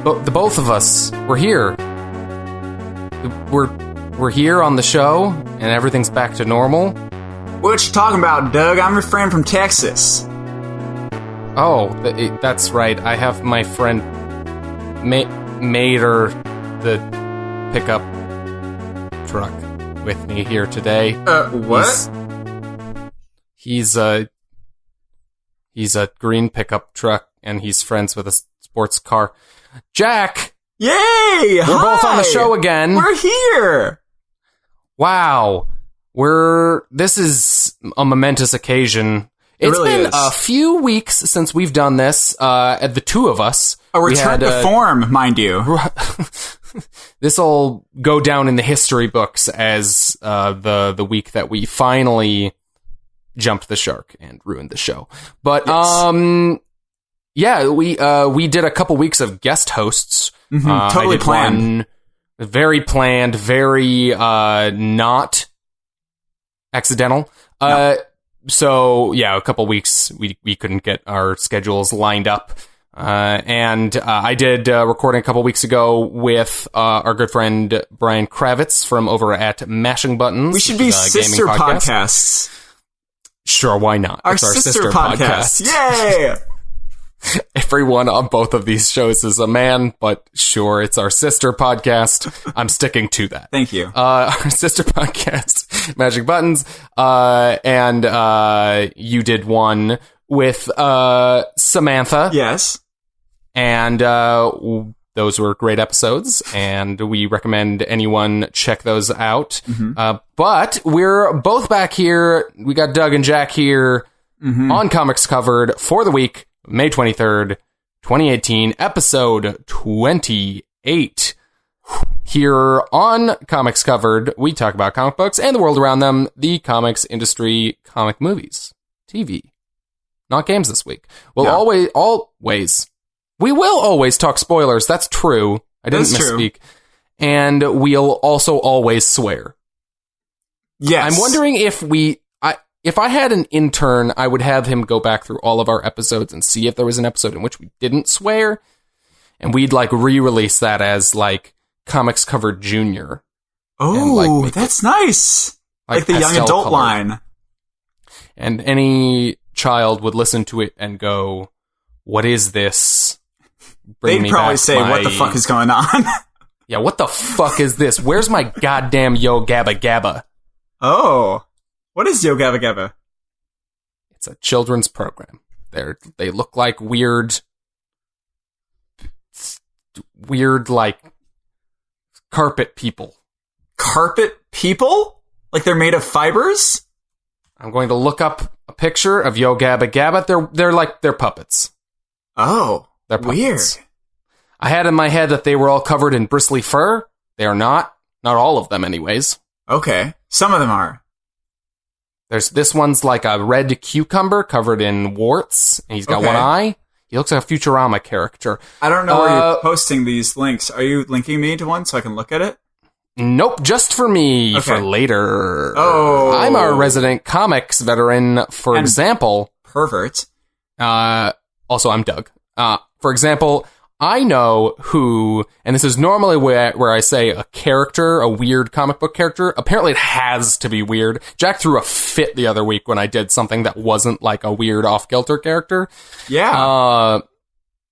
the both of us, we're here. We're here on the show, and everything's back to normal. What you talking about, Doug? I'm your friend from Texas. Oh, that's right. I have my friend Mater, the pickup truck, with me here today. What? He's a green pickup truck, and he's friends with a sports car. Jack! Yay! We're both on the show again. We're here! Wow. This is a momentous occasion. It's really been is. a few weeks since we've done this, the two of us. A return to form, mind you. This'll go down in the history books as the week that we finally jumped the shark and ruined the show. But yes. Yeah, we did a couple weeks of guest hosts. Mm-hmm. Totally planned. Very planned, very not accidental. No. So yeah, a couple weeks we couldn't get our schedules lined up. And I did recording a couple weeks ago with our good friend Brian Kravitz from over at Mashing Buttons. We should be sister podcasts. Sure, why not? It's our sister podcast. Yay! Everyone on both of these shows is a man, but sure, it's our sister podcast. I'm sticking to that. Thank you. Our sister podcast, Magic Buttons, and you did one with Samantha. Yes. And those were great episodes, and we recommend anyone check those out. Mm-hmm. But we're both back here. We got Doug and Jack here on Comics Covered for the week, May 23rd, 2018, episode 28. Here on Comics Covered, we talk about comic books and the world around them, the comics industry, comic movies, TV. Not games this week. We'll always... We will always talk spoilers. That's true. I didn't misspeak. And we'll also always swear. Yes. I'm wondering if I had an intern, I would have him go back through all of our episodes and see if there was an episode in which we didn't swear. And we'd re-release that as Comics Covered Junior. Oh, and, that's nice. Like the young adult color line. And any child would listen to it and go, "What is this?" They'd probably say, "What the fuck is going on?" Yeah, what the fuck is this? Where's my goddamn Yo Gabba Gabba? Oh, what is Yo Gabba Gabba? It's a children's program. They look like weird carpet people. Carpet people? Like they're made of fibers? I'm going to look up a picture of Yo Gabba Gabba. They're puppets. Oh, they're puppets. Weird. I had in my head that they were all covered in bristly fur. They are not. Not all of them, anyways. Okay. Some of them are. This one's like a red cucumber covered in warts, and he's got one eye. He looks like a Futurama character. I don't know where you're posting these links. Are you linking me to one so I can look at it? Nope, just for me for later. Oh. I'm our resident comics veteran, for example. Pervert. Also, I'm Doug. For example, I know who, and this is normally where I say a character, a weird comic book character. Apparently it has to be weird. Jack threw a fit the other week when I did something that wasn't like a weird off-kilter character. Yeah.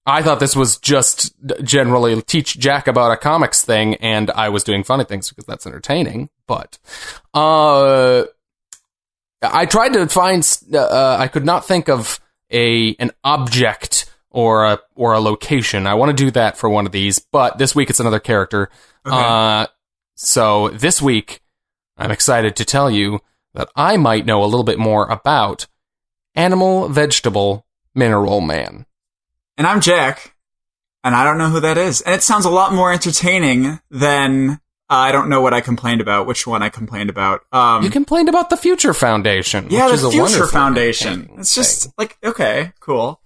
I thought this was just generally teach Jack about a comics thing, and I was doing funny things because that's entertaining. But I tried to find, I could not think of an object or a location. I want to do that for one of these, but this week it's another character. Okay. So this week, I'm excited to tell you that I might know a little bit more about Animal, Vegetable, Mineral Man. And I'm Jack, and I don't know who that is. And it sounds a lot more entertaining than I don't know what I complained about, which one I complained about. You complained about the Future Foundation. Yeah, which the is Future Foundation. It's just okay, cool.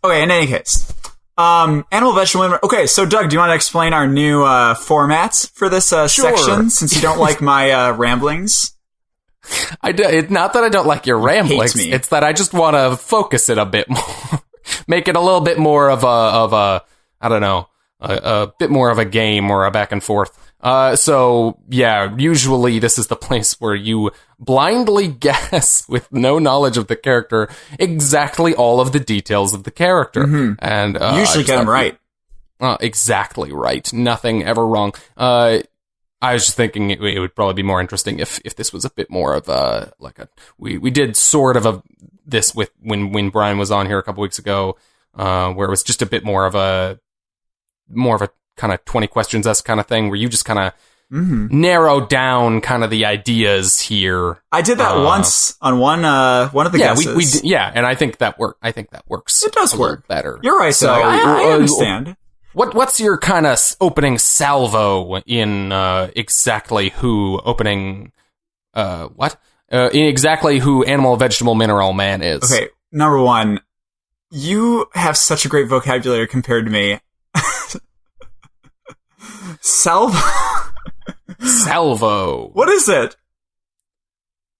Okay, in any case, Animal, Vegetable. Okay, so Doug, do you want to explain our new formats for this section, since you don't like my ramblings? It's not that I don't like your ramblings. It's that I just want to focus it a bit more, make it a little bit more of a I don't know, a bit more of a game or a back and forth. So yeah, usually this is the place where you blindly guess with no knowledge of the character exactly all of the details of the character, and usually get them right. Exactly right. Nothing ever wrong. I was just thinking it would probably be more interesting if this was a bit more of a we did sort of this with when Brian was on here a couple weeks ago, where it was just a bit more of a kind of 20 questions-esque kind of thing, where you just kind of narrow down kind of the ideas here. I did that once on one of the guesses. And I think that works. It does work better. You're right. So I understand. What's your kind of opening salvo in exactly who opening in exactly who animal, vegetable, mineral man is? Okay, number one, you have such a great vocabulary compared to me. Salvo. Salvo. What is it?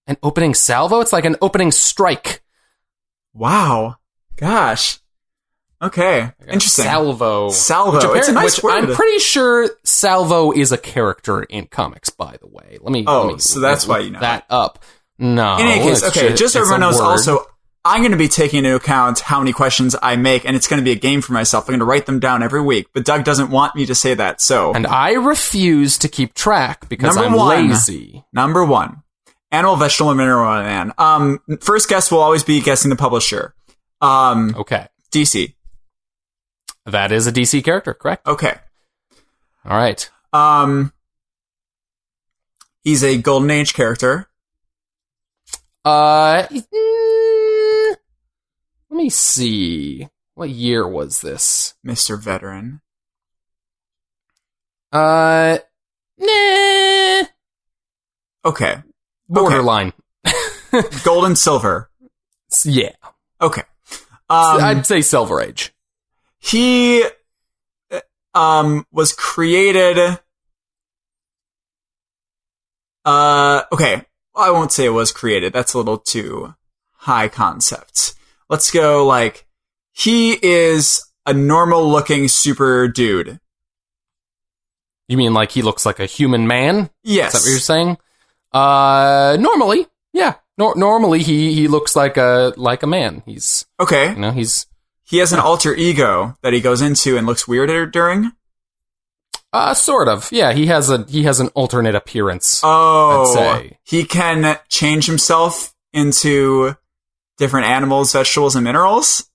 An opening salvo? It's like an opening strike. Wow. Gosh. Okay. Interesting. Salvo. It's a nice word. I'm pretty sure Salvo is a character in comics, by the way. Let me so that's why you know that up. No. In any case, okay, just so everyone knows also, I'm going to be taking into account how many questions I make, and it's going to be a game for myself. I'm going to write them down every week, but Doug doesn't want me to say that, so... And I refuse to keep track because I'm lazy. Number one. Animal, vegetable, and mineral man. First guess will always be guessing the publisher. Okay. DC. That is a DC character, correct? Okay. All right. He's a Golden Age character. Let me see. What year was this? Mr. Veteran. Nah. Okay. Borderline. Okay. Gold and silver. Yeah. Okay. I'd say Silver Age. He was created... okay. I won't say it was created. That's a little too high concept. Let's go, he is a normal-looking super dude. You mean he looks like a human man? Yes. Is that what you're saying? Normally, yeah. Normally, he looks like a man. He's... Okay. He has an alter ego that he goes into and looks weirder during? Sort of. Yeah, he has an alternate appearance. Oh, I'd say. He can change himself into different animals, vegetables, and minerals?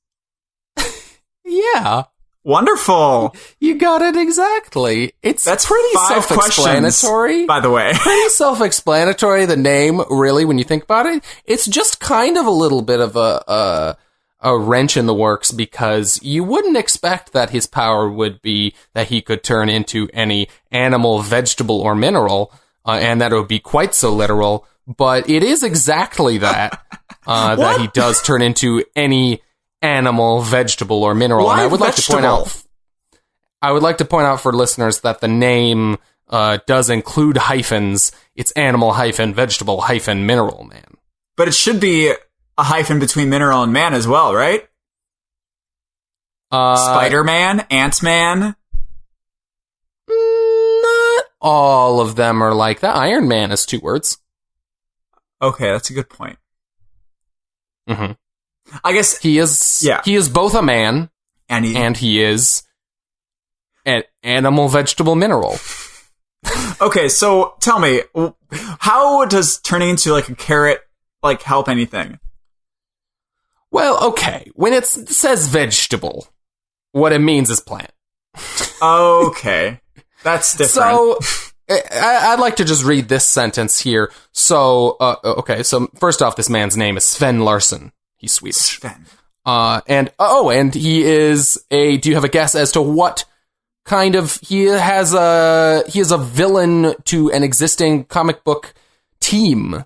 Yeah. Wonderful. You got it exactly. That's pretty self-explanatory. By the way. Pretty self-explanatory, the name, really, when you think about it. It's just kind of a little bit of a wrench in the works, because you wouldn't expect that his power would be that he could turn into any animal, vegetable, or mineral, and that it would be quite so literal, but it is exactly that, that he does turn into any animal, vegetable, or mineral. Why and I would like to point out for listeners that the name does include hyphens. It's animal hyphen, vegetable hyphen, mineral man. But it should be a hyphen between mineral and man as well, right? Spider-Man, Ant-Man. Not all of them are like that. Iron Man is 2 words. Okay, that's a good point. Mm-hmm. I guess he is. Yeah. He is both a man and he is an animal, vegetable, mineral. Okay, so tell me, how does turning into a carrot help anything? Well, okay. When it says vegetable, what it means is plant. Okay. That's different. So, I'd like to just read this sentence here. So, okay. So, first off, this man's name is Sven Larsson. He's Swedish. Sven. And he is do you have a guess as to what kind of, he is a villain to an existing comic book team.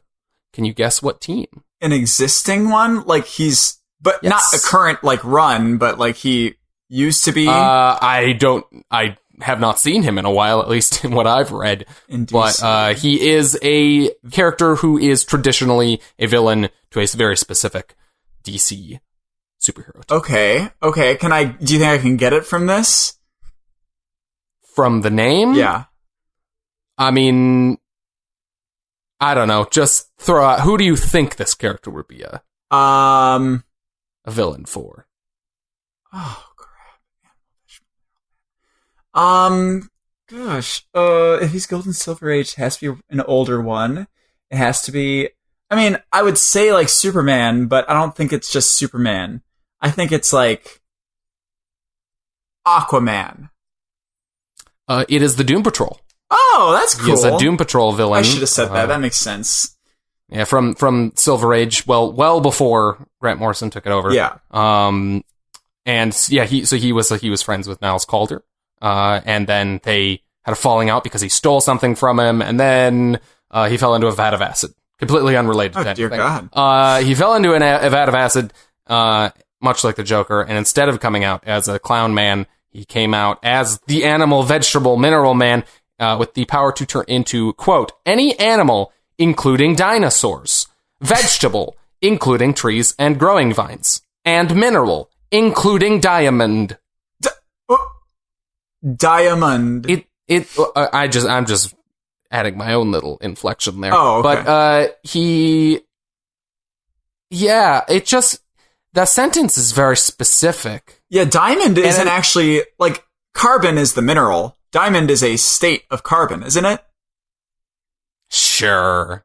Can you guess what team? An existing one? Yes. Not a current, run, but, he used to be? I have not seen him in a while, at least in what I've read. But, he is a character who is traditionally a villain to a very specific DC superhero team. Okay. Do you think I can get it from this? from the name. Yeah. I mean, I don't know. Just throw out, who do you think this character would be a villain for? Oh, crap. Gosh. If he's Golden Silver Age, it has to be an older one. It has to be... I mean, I would say, like, Superman, but I don't think it's just Superman. I think it's, like... Aquaman. It is the Doom Patrol. Oh, that's cool. He is a Doom Patrol villain. I should have said that. That makes sense. Yeah, from Silver Age, well before Grant Morrison took it over. Yeah. And yeah, he was friends with Niles Calder. And then they had a falling out because he stole something from him, and then he fell into a vat of acid. Completely unrelated to anything. Dear God. He fell into a vat of acid, much like the Joker, and instead of coming out as a clown man, he came out as the animal, vegetable, mineral man, with the power to turn into, quote, any animal, including dinosaurs, vegetable, including trees and growing vines, and mineral, including diamond. Diamond. I'm just adding my own little inflection there. Oh, okay. But the sentence is very specific. Yeah, diamond isn't actually, like, carbon is the mineral. Diamond is a state of carbon, isn't it? Sure.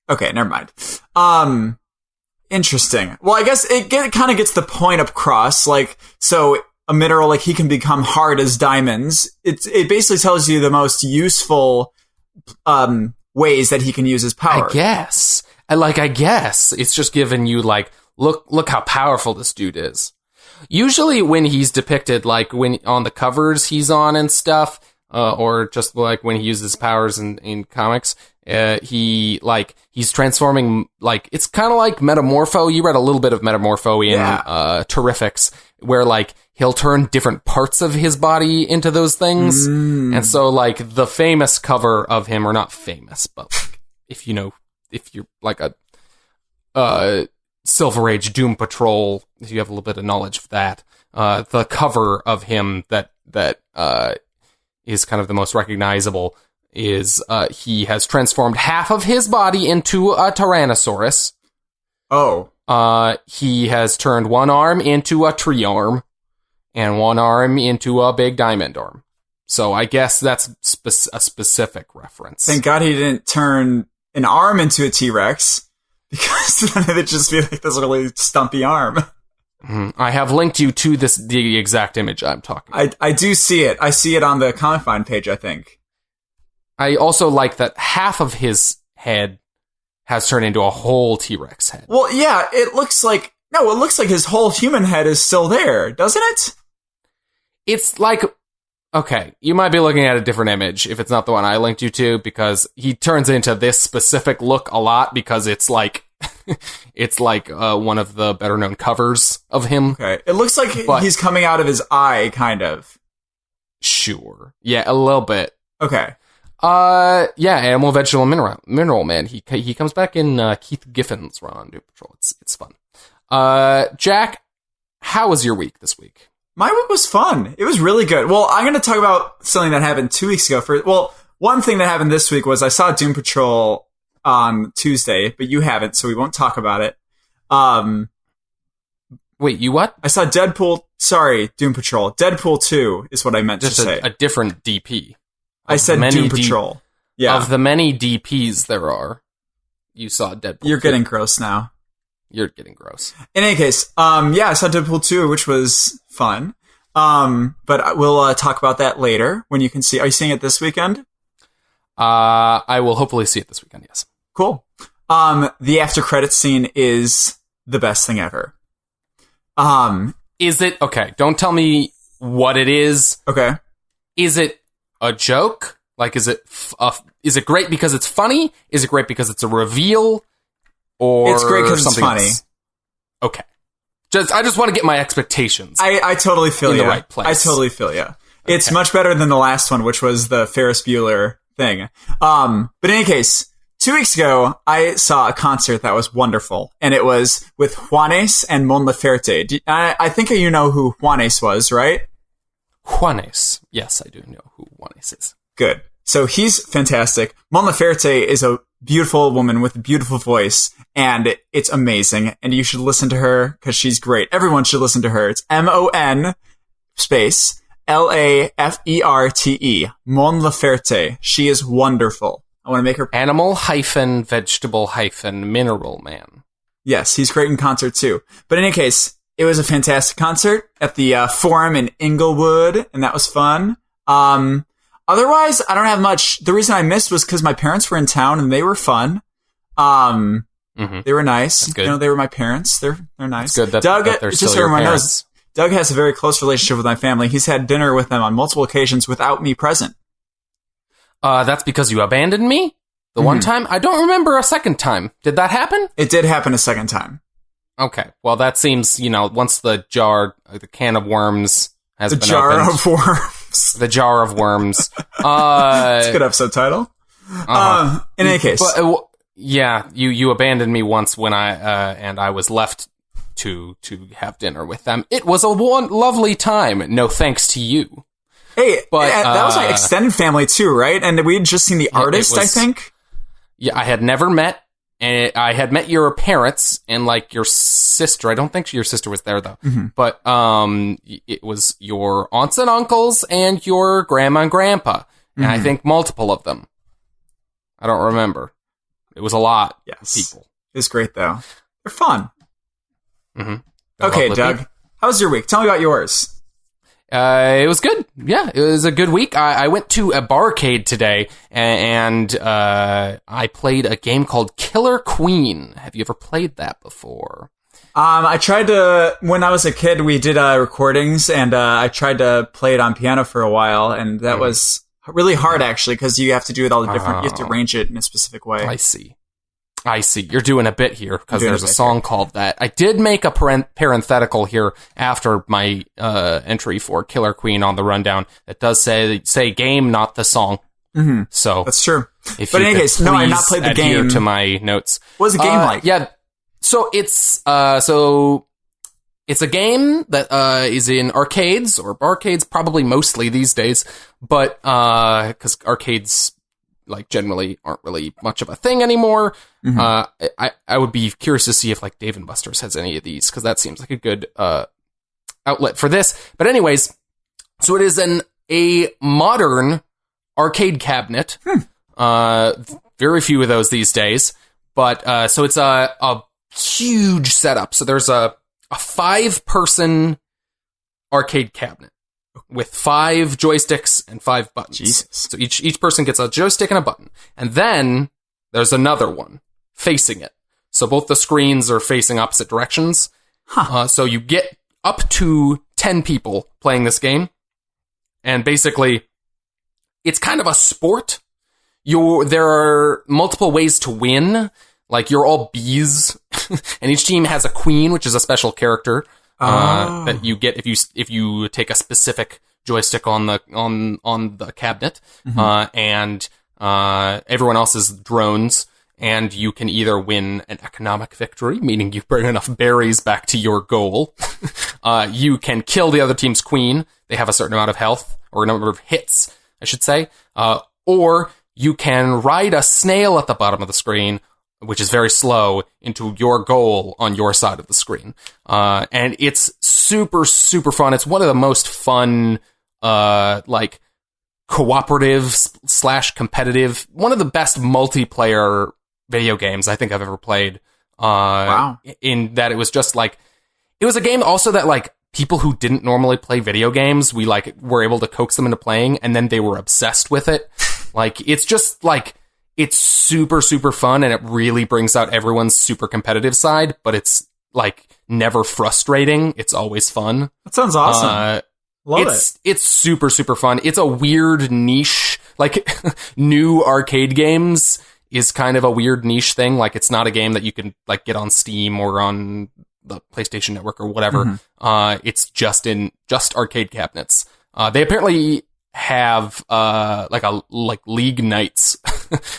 Okay, never mind. Interesting. Well, I guess it kind of gets the point across, like, so a mineral, like, he can become hard as diamonds. It basically tells you the most useful ways that he can use his power. I guess. It's just giving you, like, look how powerful this dude is. Usually when he's depicted, like, when on the covers he's on and stuff, or just, like, when he uses powers in comics, he's transforming, like, it's kind of like Metamorpho. You read a little bit of Metamorpho in Terrifics, where, like, he'll turn different parts of his body into those things. And so, like, the famous cover of him, or not famous, but like, if you're like a Silver Age Doom Patrol, if you have a little bit of knowledge of that, the cover of him that is kind of the most recognizable is he has transformed half of his body into a Tyrannosaurus. Oh. He has turned one arm into a tree arm, and one arm into a big diamond arm. So I guess that's a specific reference. Thank God he didn't turn an arm into a T-Rex, because then it'd just be like this really stumpy arm. I have linked you to the exact image I'm talking about. I do see it. I see it on the Comic Find page, I think. I also like that half of his head has turned into a whole T-Rex head. Well, yeah, it looks like his whole human head is still there, doesn't it? It's like, okay, you might be looking at a different image if it's not the one I linked you to, because he turns into this specific look a lot, because it's like one of the better known covers of him. Okay, it looks like he's coming out of his eye, kind of. Sure. Yeah, a little bit. Okay. Yeah, Animal, Vegetable, Mineral Man. He comes back in Keith Giffen's run on Doom Patrol. It's fun. Jack, how was your week this week? My week was fun. It was really good. Well, I'm going to talk about something that happened 2 weeks ago. One thing that happened this week was I saw Doom Patrol on Tuesday, but you haven't, so we won't talk about it. Wait, you what? I saw Doom Patrol. Deadpool 2 is what I meant to say. A different DP. I said Doom Patrol. Yeah. Of the many DPs there are, you saw Deadpool. You're getting gross now. You're getting gross. In any case, I saw Deadpool 2, which was fun. But we'll talk about that later when you can see. Are you seeing it this weekend? I will hopefully see it this weekend, yes. Cool. The after credits scene is the best thing ever. Is it? Okay, don't tell me what it is. Okay. Is it a joke? Like, is it great because it's funny? Is it great because it's a reveal? Or it's great because it's funny. Else? Okay. I just want to get my expectations. I totally feel you. In the right place. I totally feel you. It's much better than the last one, which was the Ferris Bueller thing. But in any case, 2 weeks ago, I saw a concert that was wonderful, and it was with Juanes and Mon Laferte. I think you know who Juanes was, right? Juanes. Yes, I do know who Juanes is. Good. So he's fantastic. Mon Laferte is a beautiful woman with a beautiful voice, and it's amazing. And you should listen to her because she's great. Everyone should listen to her. It's MON space LAFERTE. Mon Laferte. She is wonderful. I want to make her animal-vegetable-mineral man. Yes, he's great in concert too. But in any case, it was a fantastic concert at the Forum in Inglewood, and that was fun. Otherwise, I don't have much. The reason I missed was because my parents were in town and they were fun. They were nice. That's good. You know, they were my parents. They're nice. That's good. Doug, that they're just still so your everyone parents. knows, Doug has a very close relationship with my family. He's had dinner with them on multiple occasions without me present. That's because you abandoned me? The one time? I don't remember a second time. Did that happen? It did happen a second time. Okay. Well, that seems, once the can of worms has been jar opened. of worms. The jar of worms. It's a good episode title. In any case. But, you abandoned me once when I was left to have dinner with them. It was a lovely time. No thanks to you. Hey, but that was my extended family too, right? And we had just seen the artist, I think. Yeah, I had never met. And I had met your parents and your sister. I don't think your sister was there though. Mm-hmm. But it was your aunts and uncles and your grandma and grandpa, and I think multiple of them. I don't remember. It was a lot of people. It was great though. They're fun. Mm-hmm. Okay, Doug, how was your week? Tell me about yours. It was good. Yeah, it was a good week. I went to a barcade today, and I played a game called Killer Queen. Have you ever played that before? I tried to, when I was a kid, we did recordings, and I tried to play it on piano for a while, and that was really hard, actually, because you have to do it all the different, you have to arrange it in a specific way. I see. You're doing a bit here because there's a song called that. I did make a parenthetical here after my entry for Killer Queen on the rundown that does say game, not the song. Mm-hmm. So that's true. But in any case, no, I've not played the game. To my notes. What was the game like? Yeah. So it's it's a game that is in arcades probably mostly these days, but because arcades generally aren't really much of a thing anymore. Mm-hmm. I would be curious to see if Dave & Buster's has any of these, because that seems like a good outlet for this. But anyways, so it is a modern arcade cabinet. Very few of those these days. But so it's a huge setup. So there's a 5-person arcade cabinet with 5 joysticks and 5 buttons. Jesus. So each person gets a joystick and a button. And then there's another one facing it. So both the screens are facing opposite directions. So you get up to 10 people playing this game. And basically, it's kind of a sport. There are multiple ways to win. You're all bees. And each team has a queen, which is a special character. That you get if you take a specific joystick on the cabinet, and everyone else is drones, and you can either win an economic victory, meaning you bring enough berries back to your goal. You can kill the other team's queen; they have a certain amount of health or a number of hits, I should say, or you can ride a snail at the bottom of the screen, which is very slow, into your goal on your side of the screen. And it's super, super fun. It's one of the most fun, cooperative / competitive, one of the best multiplayer video games I think I've ever played. Wow. In that it was just it was a game also that people who didn't normally play video games, we were able to coax them into playing, and then they were obsessed with it. It's just it's super, super fun, and it really brings out everyone's super competitive side, but it's, never frustrating. It's always fun. That sounds awesome. Love it. It's super, super fun. It's a weird niche. New arcade games is kind of a weird niche thing. It's not a game that you can, get on Steam or on the PlayStation Network or whatever. Mm-hmm. It's just arcade cabinets. They apparently have league nights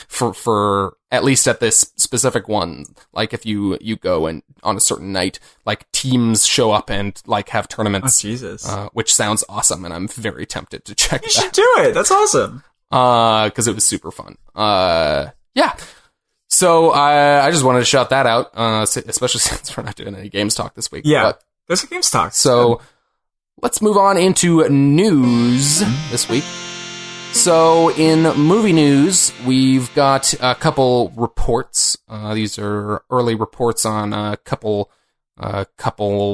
for at least at this specific ones. Like if you go and on a certain night, like teams show up and like have tournaments. Oh, Jesus. Which sounds awesome, and I'm very tempted to check that. You should do it. That's awesome. Because it was super fun. Yeah. So I just wanted to shout that out, especially since we're not doing any games talk this week. Yeah, there's a games talk. So let's move on into news this week. So in movie news, we've got a couple reports. These are early reports on a couple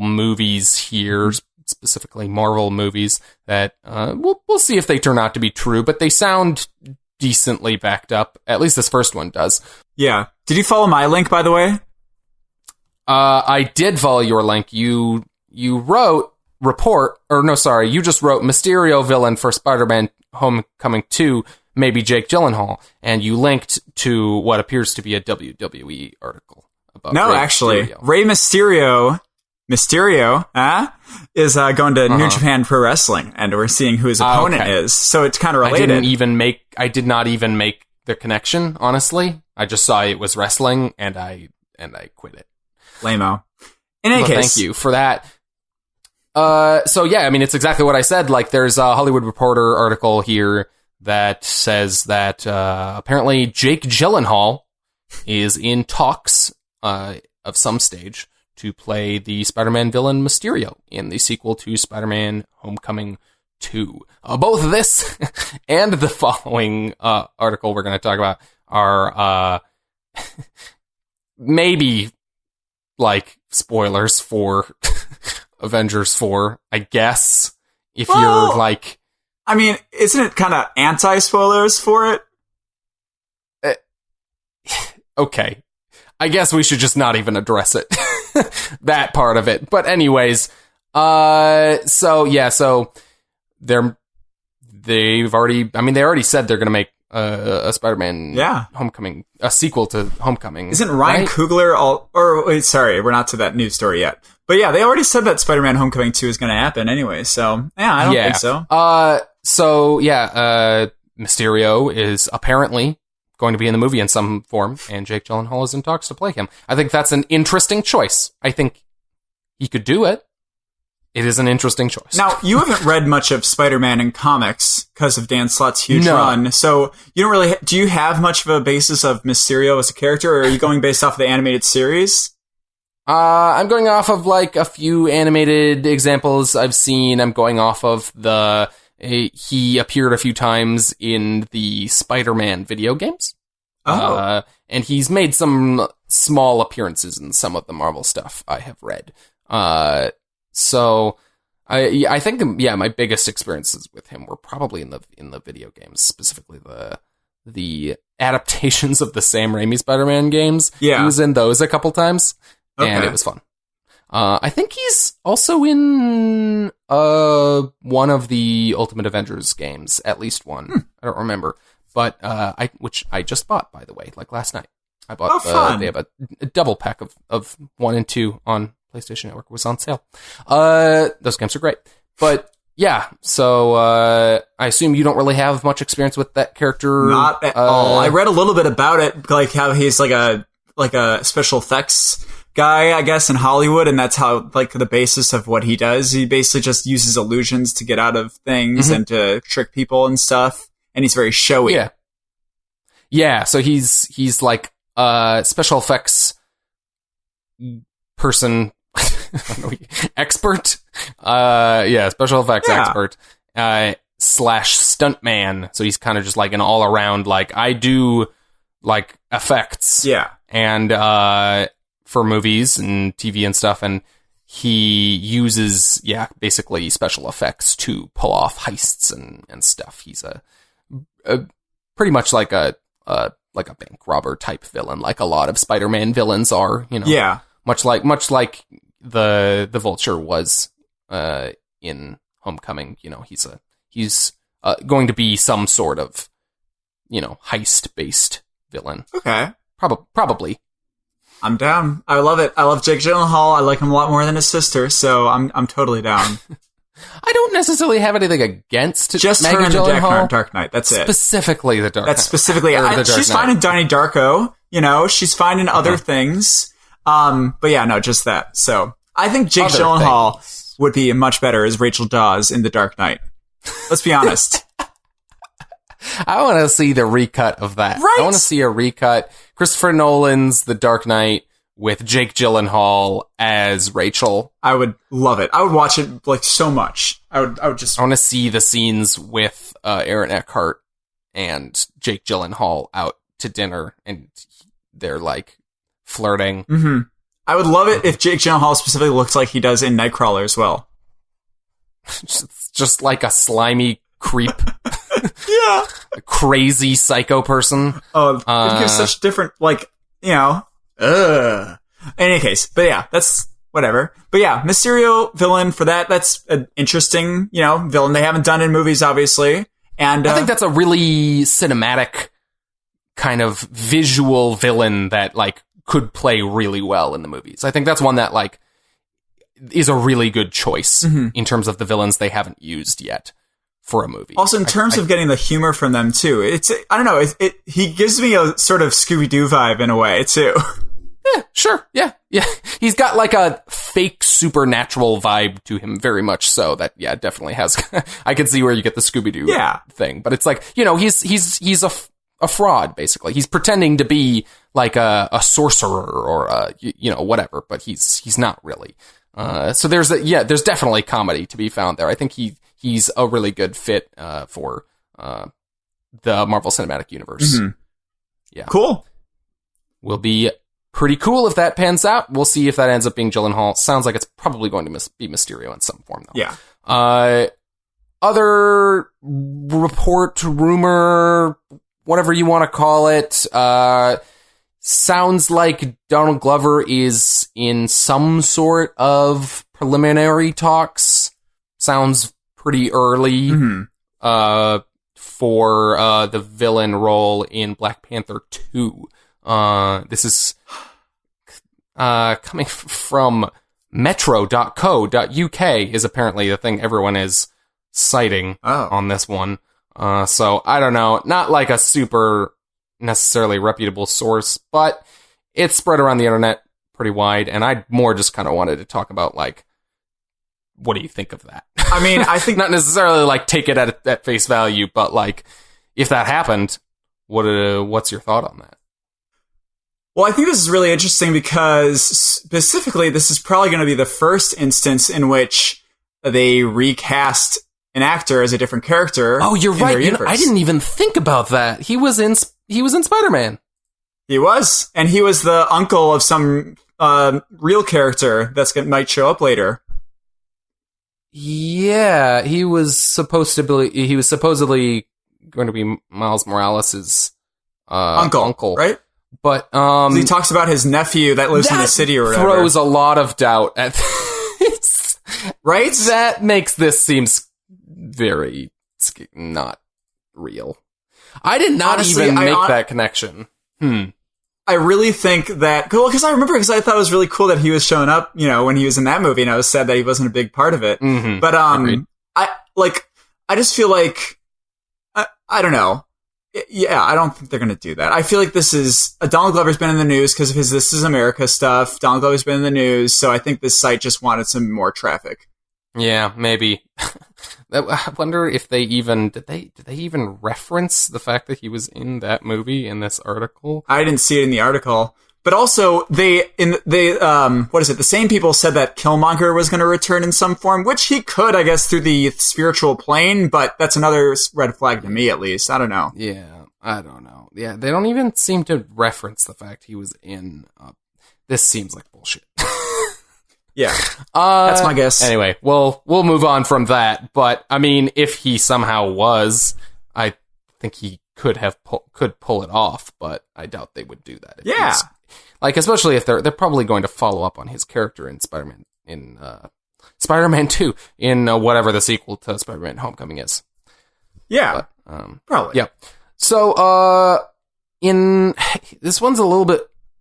movies here, specifically Marvel movies that we'll see if they turn out to be true, but they sound decently backed up. At least this first one does. Yeah. Did you follow my link, by the way? I did follow your link. You wrote you just wrote Mysterio villain for Spider-Man Homecoming 2, maybe Jake Gyllenhaal, and you linked to what appears to be a WWE article about No, Rey actually, Mysterio. Rey Mysterio, is going to New Japan Pro Wrestling, and we're seeing who his opponent is. So it's kind of related. I did not even make the connection, honestly. I just saw it was wrestling, and I quit it. Lame-o. In any case. Thank you for that. So yeah, I mean, it's exactly what I said. Like, there's a Hollywood Reporter article here that says that apparently Jake Gyllenhaal is in talks of some stage to play the Spider-Man villain Mysterio in the sequel to Spider-Man Homecoming 2. Both this and the following article we're going to talk about are maybe like spoilers for Avengers 4, I guess. If you're like... I mean, isn't it kind of anti-spoilers for it? Okay. I guess we should just not even address it. That part of it. But anyways, so they already said they're going to make a Spider-Man Homecoming, a sequel to Homecoming. Isn't Ryan Coogler sorry, we're not to that news story yet. But yeah, they already said that Spider-Man Homecoming 2 is going to happen anyway, so yeah, I don't think so. Mysterio is apparently going to be in the movie in some form, and Jake Gyllenhaal is in talks to play him. I think that's an interesting choice. I think he could do it. It is an interesting choice. Now, you haven't read much of Spider-Man in comics because of Dan Slott's huge run, so you don't really... Do you have much of a basis of Mysterio as a character, or are you going based off of the animated series? I'm going off of like a few animated examples I've seen. I'm going off of he appeared a few times in the Spider-Man video games. And he's made some small appearances in some of the Marvel stuff I have read. So I think my biggest experiences with him were probably in the video games, specifically the adaptations of the Sam Raimi Spider-Man games. Yeah. He was in those a couple times. And it was fun. I think he's also in one of the Ultimate Avengers games, at least one. I don't remember, but which I just bought, by the way, like last night. I bought. They have a double pack of 1 and 2 on PlayStation Network. It was on sale. Those games are great, but yeah. So I assume you don't really have much experience with that character. Not at all. I read a little bit about it, like how he's like a special effects guy, I guess, in Hollywood, and that's how, like, the basis of what he does. He basically just uses illusions to get out of things and to trick people and stuff, and he's very showy. Yeah, so he's like a special effects person, expert? Special effects expert, / stuntman, so he's kind of just like an all-around, like, I do, like, effects. Yeah. And, for movies and TV and stuff, and he uses, basically special effects to pull off heists and stuff. He's a pretty much like a bank robber type villain, like a lot of Spider-Man villains are, you know. Yeah. Much like the Vulture was in Homecoming, you know, he's going to be some sort of, you know, heist-based villain. Okay. Probably. I'm down. I love it. I love Jake Gyllenhaal. I like him a lot more than his sister, so I'm totally down. I don't necessarily have anything against just Maggie her in Gyllenhaal. the Dark Knight. That's it. Specifically the Dark Knight. That's specifically. She's fine in Donnie Darko. she's finding other things. But yeah, no, just that. So I think Jake Gyllenhaal would be much better as Rachel Dawes in The Dark Knight. Let's be honest. I want to see the recut of that. Right? I want to see a recut. Christopher Nolan's The Dark Knight with Jake Gyllenhaal as Rachel. I would love it. I would watch it like so much. I want to see the scenes with Aaron Eckhart and Jake Gyllenhaal out to dinner, and they're like flirting. Mm-hmm. I would love it if Jake Gyllenhaal specifically looks like he does in Nightcrawler as well. just like a slimy creep. Yeah. A crazy psycho person. Oh, it gives such different, In any case, but yeah, that's whatever. But yeah, Mysterio villain for that. That's an interesting, villain they haven't done in movies, obviously. And I think that's a really cinematic kind of visual villain that could play really well in the movies. I think that's one that is a really good choice in terms of the villains they haven't used yet for a movie. Also, in terms of getting the humor from them too, I don't know. He gives me a sort of Scooby-Doo vibe in a way too. Yeah, sure. Yeah. He's got a fake supernatural vibe to him, very much so. That definitely has. I can see where you get the Scooby-Doo thing, but it's he's a fraud basically. He's pretending to be a sorcerer or whatever, but he's not really. So there's definitely comedy to be found there. I think he's a really good fit for the Marvel Cinematic Universe. Mm-hmm. Yeah, cool. Will be pretty cool if that pans out. We'll see if that ends up being Gyllenhaal. Sounds like it's probably going to be Mysterio in some form, though. Yeah. Other report, rumor, whatever you want to call it, sounds like Donald Glover is in some sort of preliminary talks. Sounds pretty early for the villain role in Black Panther 2. This is coming from metro.co.uk is apparently the thing everyone is citing on this one. So I don't know, not a super necessarily reputable source, but it's spread around the internet pretty wide, and I more just kind of wanted to talk about what do you think of that? I mean, I think not necessarily take it at face value, but if that happened, what's your thought on that? Well, I think this is really interesting because specifically this is probably going to be the first instance in which they recast an actor as a different character. Oh, you're right. I didn't even think about that. He was in Spider-Man. He was, and he was the uncle of some real character might show up later. Yeah, he was supposedly going to be Miles Morales' uncle, right? But he talks about his nephew that lives in the city or whatever. Throws a lot of doubt at this, right? That makes this seem very not real. I did not even make that connection. I really think that, because I thought it was really cool that he was showing up, when he was in that movie, and I was sad that he wasn't a big part of it. Mm-hmm. But I just feel like I don't know. Yeah, I don't think they're going to do that. I feel like Donald Glover's been in the news because of his This Is America stuff. Donald Glover's been in the news, so I think this site just wanted some more traffic. Yeah, maybe. I wonder if they even did they even reference the fact that he was in that movie in this article? I didn't see it in the article. But also, the same people said that Killmonger was going to return in some form, which he could, I guess, through the spiritual plane, but that's another red flag to me, at least. I don't know. Yeah, I don't know. Yeah, they don't even seem to reference the fact he was in... this seems like bullshit. Yeah, that's my guess. Anyway, we'll move on from that, but, I mean, if he somehow was, I think he could pull it off, but I doubt they would do that. Yeah. Especially if they're probably going to follow up on his character in Spider-Man, in Spider-Man 2, in whatever the sequel to Spider-Man Homecoming is. Yeah. But, probably. Yeah. So, this one's a little bit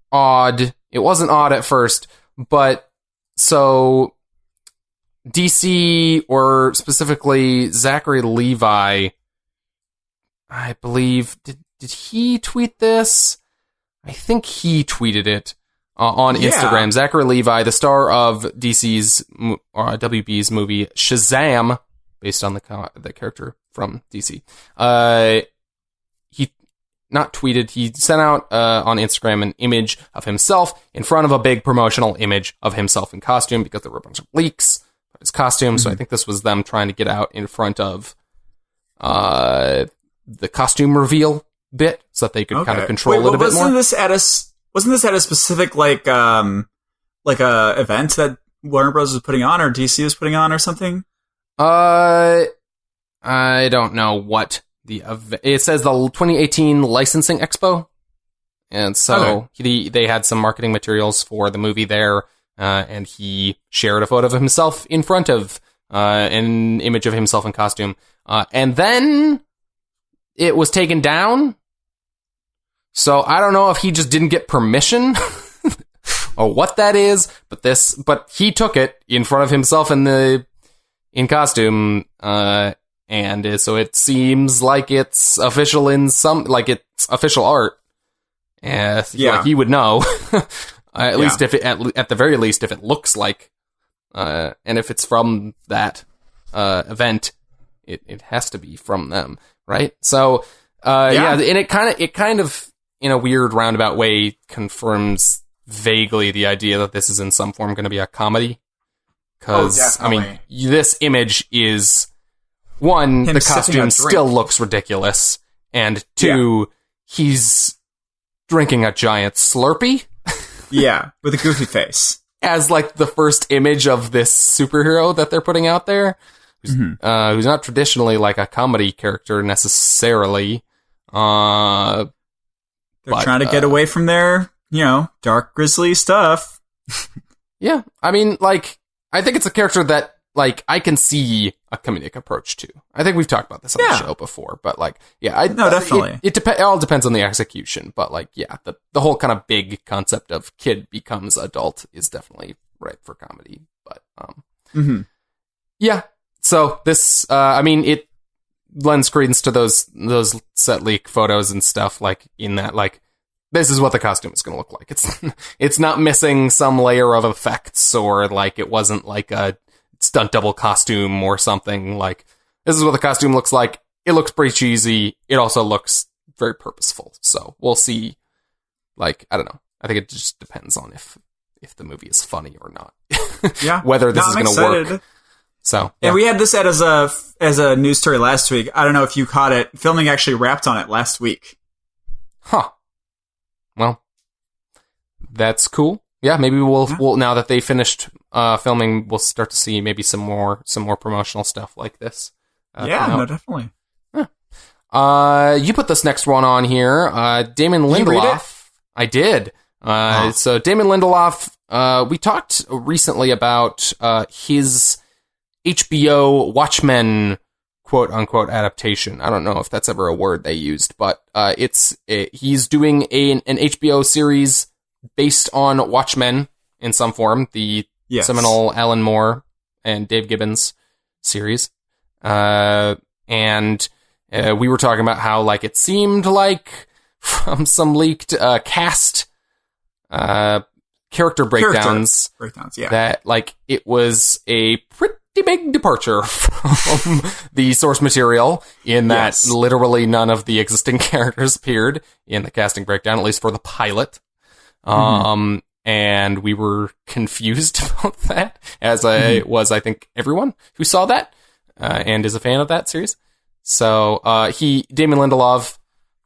odd. It wasn't odd at first, but, so, DC, or specifically Zachary Levi, I believe, did he tweet this? I think he tweeted it on Instagram. Zachary Levi, the star of DC's WB's movie Shazam, based on the character from DC. He not tweeted. He sent out on Instagram an image of himself in front of a big promotional image of himself in costume because there were a bunch of leaks of his costume. So I think this was them trying to get out in front of the costume reveal bit so that they could kind of control it a bit more. Wasn't this at a specific like a event that Warner Bros. Was putting on or DC was putting on or something? I don't know what the event. It says the 2018 Licensing Expo, and so they had some marketing materials for the movie there, and he shared a photo of himself in front of an image of himself in costume, and then it was taken down. So I don't know if he just didn't get permission or what that is, but he took it in front of himself in costume, and so it seems like it's official it's official art. Like he would know, at least if it, at the very least, if it looks like, and if it's from that event, it has to be from them, right? So, and it kind of in a weird roundabout way confirms vaguely the idea that this is in some form going to be a comedy. Because, I mean, this image is, one, the costume still looks ridiculous, and two, he's drinking a giant Slurpee. With a goofy face. As, like, the first image of this superhero that they're putting out there, who's not traditionally, like, a comedy character necessarily. They're trying to get away from their, dark, grisly stuff. Yeah, I mean, like, I think it's a character that, like, I can see a comedic approach to. I think we've talked about this on the show before, but, like, definitely. It all depends on the execution, but, like, the whole kind of big concept of kid becomes adult is definitely right for comedy, but, so this, I mean, it lends credence to those set leak photos and stuff, like, in that, like, this is what the costume is going to look like. It's not missing some layer of effects, or, like, it wasn't, like, a stunt double costume or something. Like, this is what the costume looks like. It looks pretty cheesy. It also looks very purposeful. So, we'll see. Like, I don't know. I think it just depends on if the movie is funny or not. Whether this is going to work. So, and we had this as a news story last week. I don't know if you caught it. Filming actually wrapped on it last week. Huh. Well, that's cool. Yeah, maybe we'll now that they finished filming, we'll start to see maybe some more promotional stuff like this. Definitely. You put this next one on here. Damon Lindelof. Did you read it? I did. So Damon Lindelof, we talked recently about his HBO Watchmen quote-unquote adaptation. I don't know if that's ever a word they used, but he's doing an HBO series based on Watchmen in some form, the seminal Alan Moore and Dave Gibbons series. And we were talking about how, like, it seemed like from some leaked cast character breakdowns, that, like, it was a pretty big departure from the source material in that literally none of the existing characters appeared in the casting breakdown, at least for the pilot. And we were confused about that, as was, I think, everyone who saw that and is a fan of that series. So, Damon Lindelof,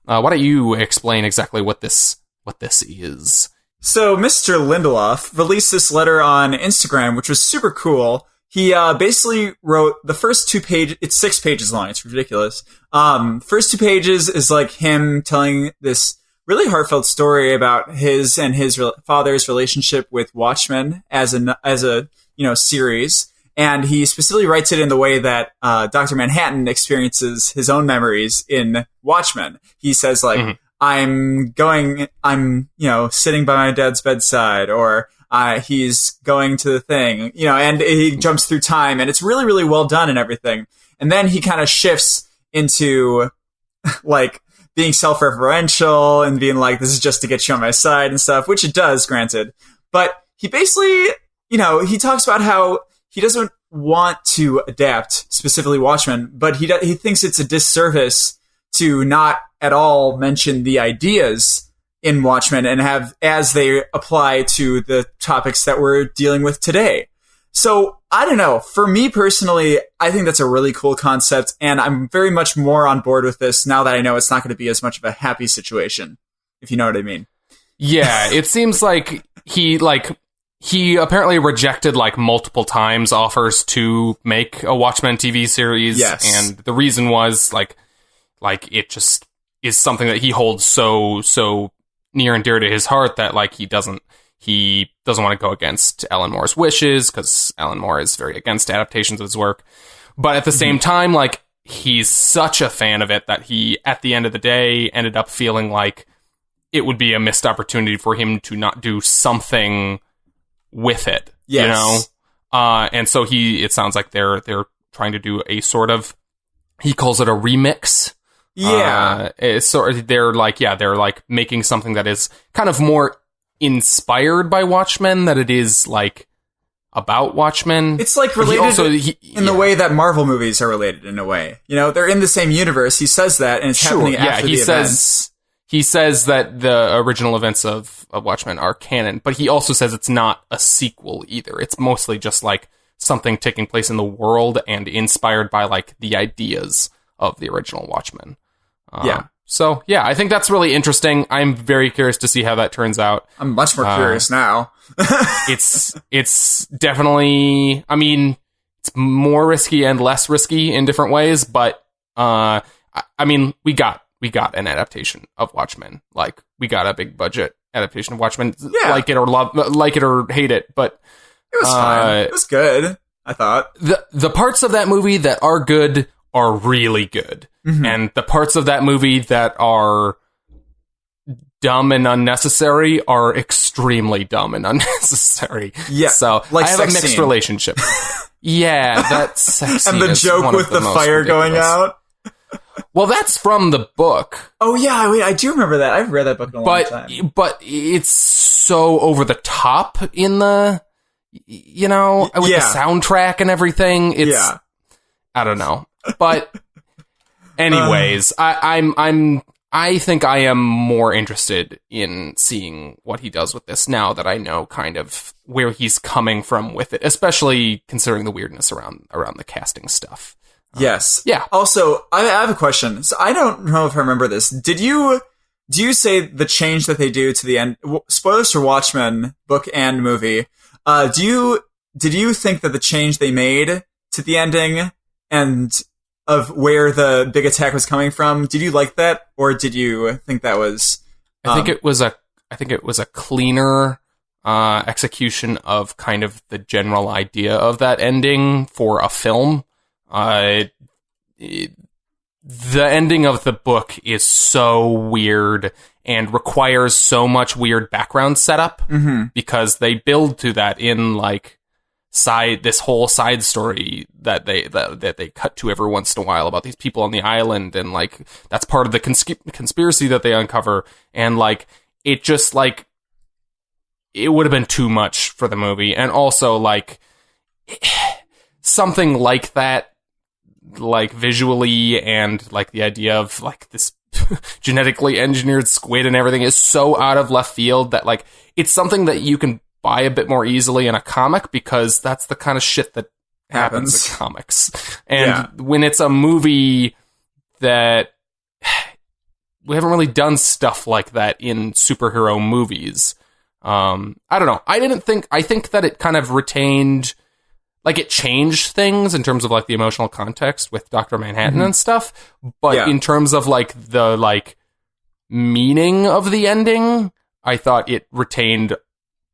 why don't you explain exactly what this is? So, Mr. Lindelof released this letter on Instagram, which was super cool. He basically wrote the first 2 pages. It's 6 pages long. It's ridiculous. First 2 pages is like him telling this really heartfelt story about his and his father's relationship with Watchmen as a series. And he specifically writes it in the way that Dr. Manhattan experiences his own memories in Watchmen. He says, like, I'm sitting by my dad's bedside, or he's going to the thing, and he jumps through time, and it's really, really well done and everything. And then he kind of shifts into, like, being self-referential and being like, this is just to get you on my side and stuff, which it does, granted. But he basically, he talks about how he doesn't want to adapt, specifically Watchmen, but he thinks it's a disservice to not at all mention the ideas in Watchmen and have as they apply to the topics that we're dealing with today. So, I don't know. For me personally, I think that's a really cool concept, and I'm very much more on board with this now that I know it's not going to be as much of a happy situation, if you know what I mean. Yeah, it seems like he apparently rejected multiple times offers to make a Watchmen TV series. Yes. And the reason was like it just is something that he holds so near and dear to his heart that he doesn't want to go against Alan Moore's wishes, because Alan Moore is very against adaptations of his work. But at the same time, he's such a fan of it that he, at the end of the day, ended up feeling like it would be a missed opportunity for him to not do something with it. Yes. And so it sounds like they're trying to do a sort of, he calls it a remix. Yeah. They're making something that is kind of more inspired by Watchmen that it is about Watchmen. It's related in the way that Marvel movies are related in a way. They're in the same universe. He says that, and it's happening after the events. He says that the original events of Watchmen are canon, but he also says it's not a sequel either. It's mostly just something taking place in the world and inspired by the ideas of the original Watchmen. So, I think that's really interesting. I'm very curious to see how that turns out. I'm much more curious now. It's definitely, it's more risky and less risky in different ways, but, we got an adaptation of Watchmen. We got a big budget adaptation of Watchmen. Yeah. Like it or hate it, but it was fine. It was good, I thought. The parts of that movie that are good are really good. Mm-hmm. And the parts of that movie that are dumb and unnecessary are extremely dumb and unnecessary. Yeah. So I have a mixed scene. Relationship. Yeah, that sex scene and the joke with the fire ridiculous. Going out. Well, that's from the book. Oh yeah, wait, I do remember that. I've read that book in a long time. But it's so over the top in the, with the soundtrack and everything. It's, I don't know. But anyways, I think I am more interested in seeing what he does with this now that I know kind of where he's coming from with it, especially considering the weirdness around the casting stuff. Yes. Yeah. Also, I have a question. So I don't know if I remember this. Do you say the change that they do to the end? Spoilers for Watchmen, book and movie. Did you think that the change they made to the ending and of where the big attack was coming from, did you like that, or did you think that was? I think it was a cleaner execution of kind of the general idea of that ending for a film. The ending of the book is so weird and requires so much weird background setup because they build to that in this whole side story that they cut to every once in a while about these people on the island, and that's part of the conspiracy that they uncover, and it just it would have been too much for the movie. And also something like that, visually, and the idea of this genetically engineered squid and everything is so out of left field that it's something that you can buy a bit more easily in a comic, because that's the kind of shit that happens in comics. And when it's a movie that we haven't really done stuff like that in superhero movies. I don't know. I think that it kind of retained, it changed things in terms of the emotional context with Dr. Manhattan and stuff. But in terms of the meaning of the ending, I thought it retained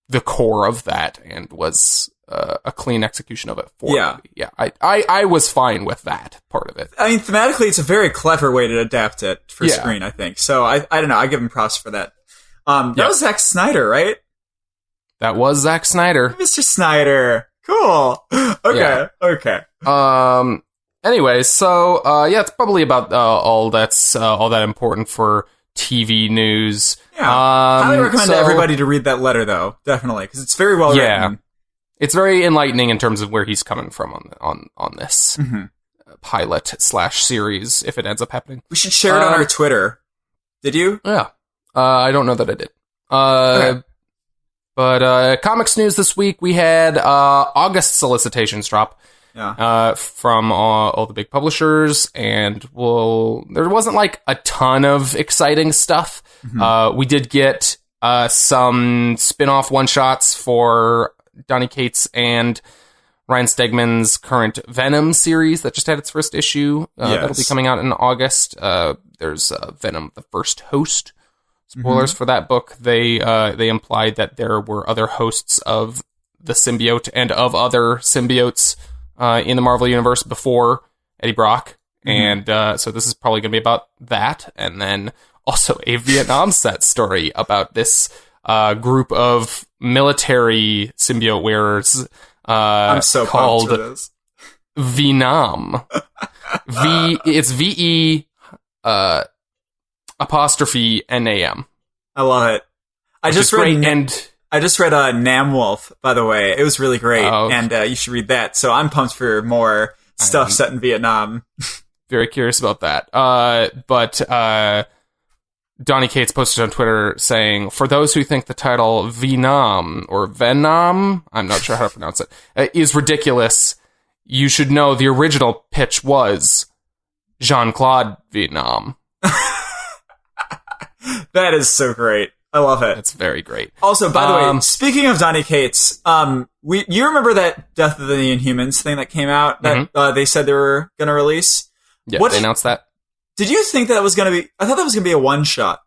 the core of that and was a clean execution of it for me. Yeah. I was fine with that part of it. Thematically, it's a very clever way to adapt it for screen, I think. So I don't know. I give him props for that. That was Zack Snyder, right? That was Zack Snyder. Mr. Snyder. Cool. Okay. Anyway, so yeah, it's probably about all that important for TV news. Yeah, highly recommend to everybody to read that letter, though, definitely, because it's very well written. It's very enlightening in terms of where he's coming from on this pilot / series, if it ends up happening. We should share it on our Twitter. Did you? Yeah, I don't know that I did. Okay. But comics news this week, we had August solicitations drop. Yeah. From all the big publishers, and there wasn't like a ton of exciting stuff. We did get some spin-off one-shots for Donny Cates and Ryan Stegman's current Venom series that just had its first issue. That'll be coming out in August. There's Venom, the First Host. Spoilers for that book. They implied that there were other hosts of the symbiote and of other symbiotes in the Marvel Universe before Eddie Brock. And so this is probably going to be about that. And then also a Vietnam set story about this group of military symbiote wearers I'm so called pumped for this. Venom. It's VE apostrophe NAM. I love it. I just read Namwolf, by the way. It was really great, and you should read that. So I'm pumped for more stuff set in Vietnam. Very curious about that. But Donny Cates posted on Twitter saying, for those who think the title Venom, or Venom, I'm not sure how to pronounce it, is ridiculous, you should know the original pitch was Jean-Claude Venom. That is so great. I love it. It's very great. Also, by the way, speaking of Donny Cates, you remember that Death of the Inhumans thing that came out that they said they were going to release? Yeah, they announced that. Did you think that was going to be... I thought that was going to be a one-shot.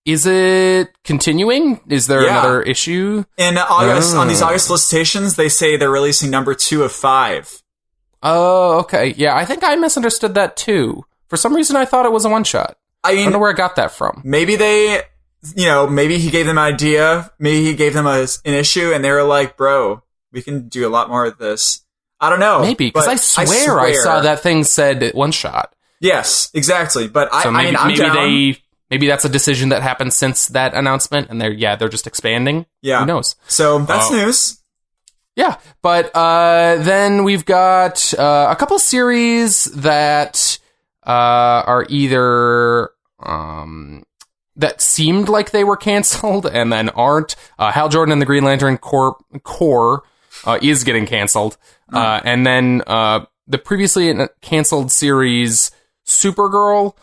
Is it continuing? Is there another issue? In August, on these August solicitations, they say they're releasing number 2 of 5. Oh, okay. Yeah, I think I misunderstood that too. For some reason, I thought it was a one-shot. I don't know where I got that from. Maybe maybe he gave them an idea. Maybe he gave them an issue, and they were like, bro, we can do a lot more of this. I don't know. Maybe, because I swear I saw that thing said one-shot. Yes, exactly. But I'm down. Maybe that's a decision that happened since that announcement, and they're just expanding. Yeah. Who knows? So that's news. Yeah, but then we've got a couple series that are either that seemed like they were canceled and then aren't. Hal Jordan and the Green Lantern Corps is getting canceled. And then the previously canceled series Supergirl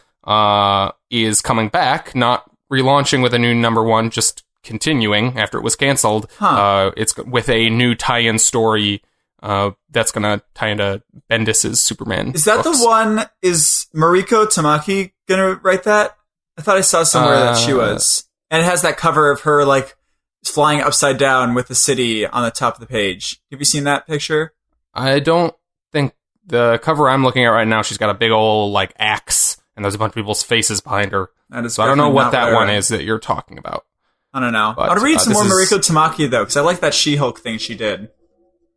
is coming back, not relaunching with a new number 1, just continuing after it was canceled. It's with a new tie-in story that's going to tie into Bendis's Superman. Is that books. the one? Is Mariko Tamaki going to write that? I thought I saw somewhere that she was. And it has that cover of her, like, flying upside down with the city on the top of the page. Have you seen that picture? I don't think the cover I'm looking at right now, she's got a big old, like, axe, and there's a bunch of people's faces behind her. So I don't know what that one is that you're talking about. I don't know. I'll read some more Mariko Tamaki, though, because I like that She-Hulk thing she did.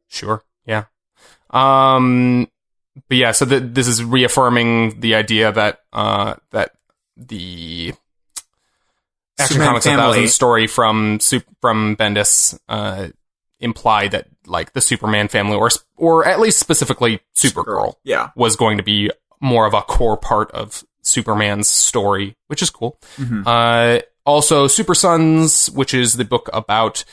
Sure, yeah. But yeah, so this is reaffirming the idea that that the Action Superman Comics family. 1000 story from Bendis implied that, like, the Superman family, or at least specifically Supergirl, was going to be more of a core part of Superman's story, which is cool. Also, Super Sons, which is the book about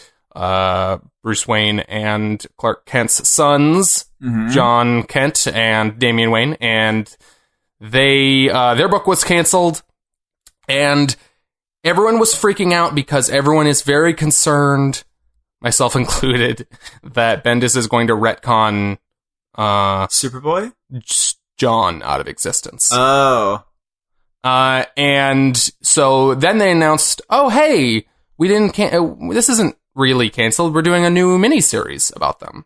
Bruce Wayne and Clark Kent's sons, John Kent and Damian Wayne, and their book was canceled, and everyone was freaking out because everyone is very concerned, myself included, that Bendis is going to retcon Superboy? John out of existence. Oh. And so then they announced, oh, hey, this isn't really canceled. We're doing a new miniseries about them.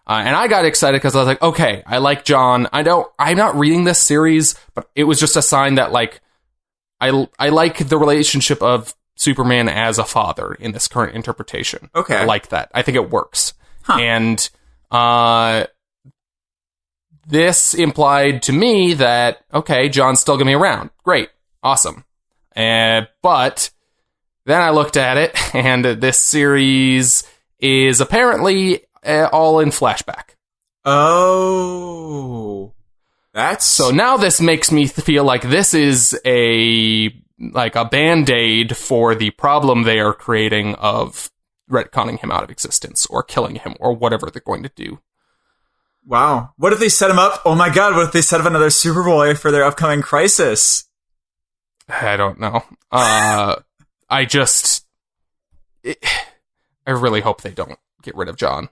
And I got excited because I was like, okay, I like John. I'm not reading this series, but it was just a sign that, like, I like the relationship of Superman as a father in this current interpretation. Okay. I like that. I think it works. And this implied to me that, okay, John's still going to be around. Great. Awesome. But then I looked at it, and this series is apparently all in flashback. Oh. That's... So now this makes me feel like this is a Band-Aid for the problem they are creating of retconning him out of existence or killing him or whatever they're going to do. Wow. What if they set him up? Oh my god, what if they set up another Superboy for their upcoming Crisis? I don't know. I really hope they don't get rid of John.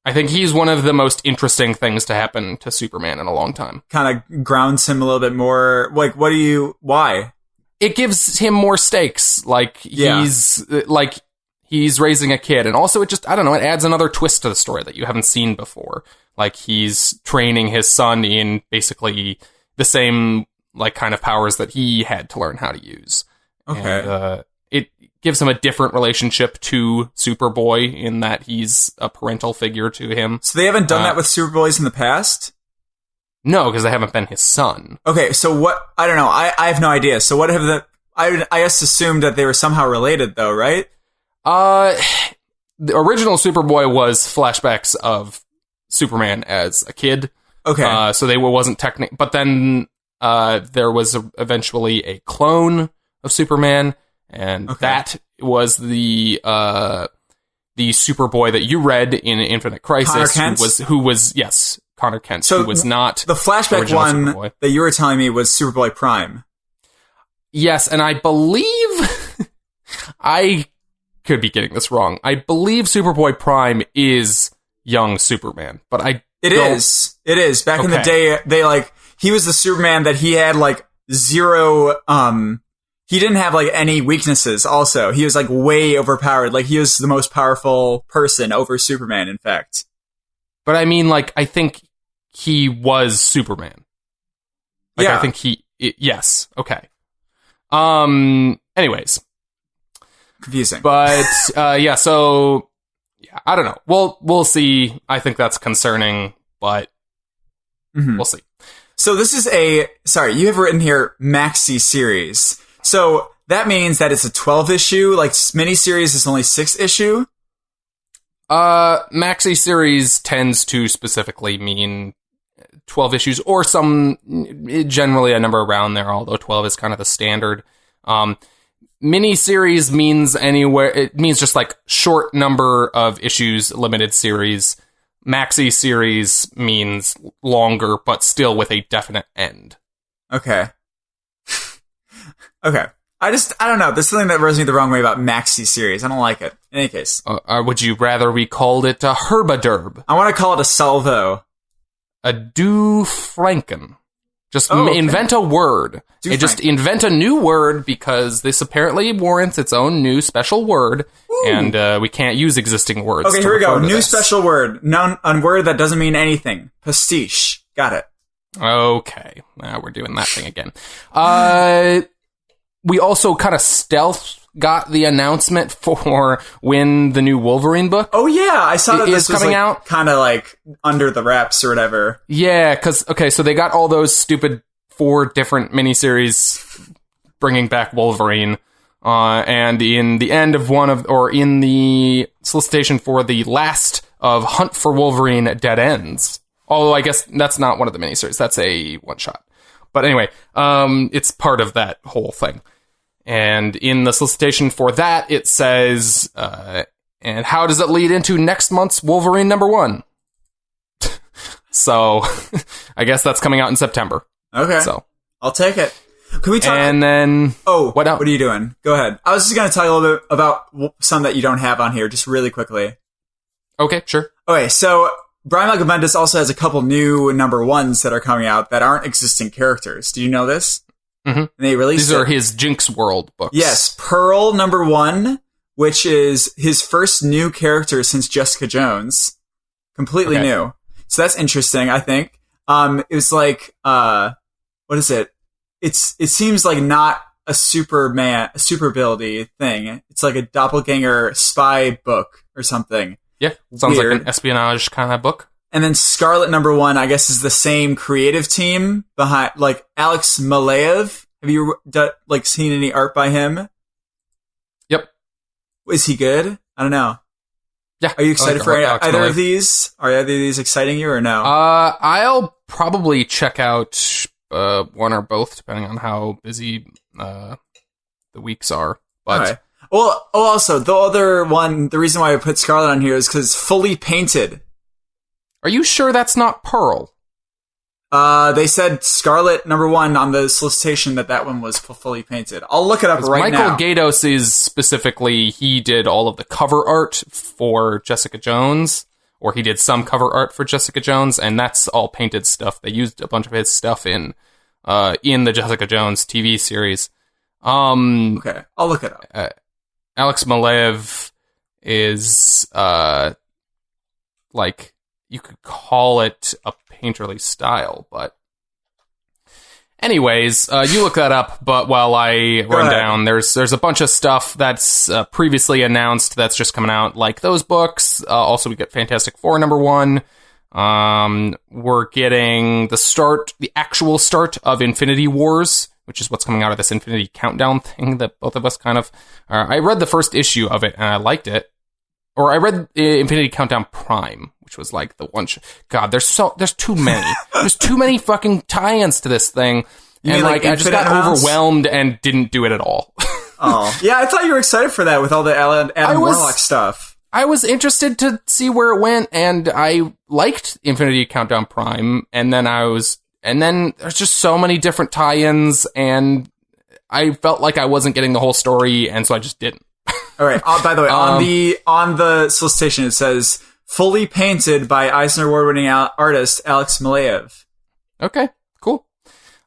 I think he's one of the most interesting things to happen to Superman in a long time. Kind of grounds him a little bit more. Like, why? It gives him more stakes. Like, he's raising a kid. And also it just, I don't know, it adds another twist to the story that you haven't seen before. Like, he's training his son in basically the same, like, kind of powers that he had to learn how to use. Okay. And, it gives him a different relationship to Superboy in that he's a parental figure to him. So they haven't done that with Superboys in the past? No, because they haven't been his son. Okay, so what... I don't know. I have no idea. So what have the... I just assumed that they were somehow related, though, right? The original Superboy was flashbacks of Superman as a kid. Okay. So they wasn't technical... But then there was eventually a clone of Superman... And that was the Superboy that you read in Infinite Crisis, who was Connor Kent, so who was not the flashback one Superboy. That you were telling me was Superboy Prime. Yes, and I believe I could be getting this wrong. I believe Superboy Prime is young Superman, but It is. Back in the day, he was the Superman that he had zero. He didn't have any weaknesses also. He was way overpowered. He was the most powerful person over Superman, in fact. But I mean, I think he was Superman. I think yes. Okay. Anyways. Confusing. But, so, I don't know. We'll see. I think that's concerning, but we'll see. So this is you have written here maxi series. So that means that it's a 12 issue, miniseries is only 6 issue? Maxi series tends to specifically mean 12 issues, or generally a number around there, although 12 is kind of the standard. Miniseries means it means just short number of issues, limited series. Maxi series means longer, but still with a definite end. Okay. Okay. I don't know. There's something that rubs me the wrong way about maxi series. I don't like it. In any case. Would you rather we called it a herbaderb? I want to call it a salvo. A do-franken. Just invent a word. Just invent a new word, because this apparently warrants its own new special word. Ooh. And we can't use existing words. Okay, here we go. New special word. A word that doesn't mean anything. Pastiche. Got it. Okay. Now we're doing that thing again. We also kind of stealth got the announcement for when the new Wolverine book. Oh yeah, I saw that this was coming out. Kind of under the wraps or whatever. Yeah, because so they got all those stupid 4 different miniseries bringing back Wolverine, and in the end of in the solicitation for the last of Hunt for Wolverine Dead Ends. Although I guess that's not one of the miniseries. That's a one shot. But anyway, it's part of that whole thing. And in the solicitation for that, it says, and how does it lead into next month's Wolverine #1? So, I guess that's coming out in September. Okay. So I'll take it. Can we talk? And then... what are you doing? Go ahead. I was just going to tell you a little bit about some that you don't have on here, just really quickly. Okay, sure. Okay, so Brian Michael Bendis also has a couple new #1s that are coming out that aren't existing characters. Do you know this? Mm-hmm. And they released These are his Jinx World books. Yes, Pearl #1, which is his first new character since Jessica Jones. Completely new. So that's interesting, I think. It was what is it? It seems like not a super ability thing. It's like a doppelganger spy book or something. Yeah, sounds Weird. like an espionage kind of book. And then Scarlet #1, I guess, is the same creative team behind, like, Alex Maleev. Have you, like, seen any art by him? Yep. Is he good? I don't know. Yeah. Are you excited for either of these? Are either of these exciting you or no? I'll probably check out one or both, depending on how busy the weeks are. But okay. Well, also, the other one, the reason why I put Scarlet on here is because Fully Painted. Are you sure that's not Pearl? They said Scarlet #1 on the solicitation that one was Fully Painted. I'll look it up right now. Michael Gaydos is specifically, he did all of the cover art for Jessica Jones, or he did some cover art for Jessica Jones, and that's all painted stuff. They used a bunch of his stuff in the Jessica Jones TV series. Okay, I'll look it up. Alex Maleev is, like, you could call it a painterly style, but anyways, you look that up, but while I run down, there's a bunch of stuff that's previously announced that's just coming out, like those books. Also, we get Fantastic Four #1. We're getting the actual start of Infinity Wars, which is what's coming out of this Infinity Countdown thing that both of us kind of... I read the first issue of it, and I liked it. Or I read Infinity Countdown Prime, which was like the one... God, there's too many. There's too many fucking tie-ins to this thing. And like I just got overwhelmed and didn't do it at all. Oh. Yeah, I thought you were excited for that with all the Adam Warlock stuff. I was interested to see where it went, and I liked Infinity Countdown Prime, and then there's just so many different tie-ins, and I felt like I wasn't getting the whole story, and so I just didn't. All right. By the way, on the solicitation, it says Fully Painted by Eisner Award-winning artist Alex Maleev. Okay, cool.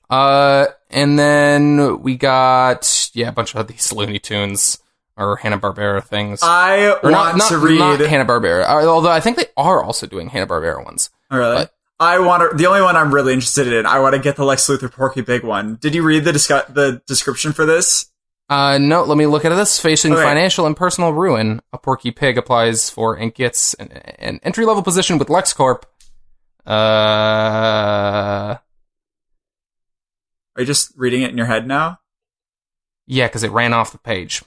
And then we got a bunch of these Looney Tunes or Hanna-Barbera things. I want to read not Hanna-Barbera, although I think they are also doing Hanna-Barbera ones. Oh, really? But the only one I'm really interested in. I want to get the Lex Luthor Porky Pig one. Did you read the description for this? No, let me look at this. Facing financial and personal ruin, a Porky Pig applies for and gets an entry-level position with LexCorp. Are you just reading it in your head now? Yeah, because it ran off the page.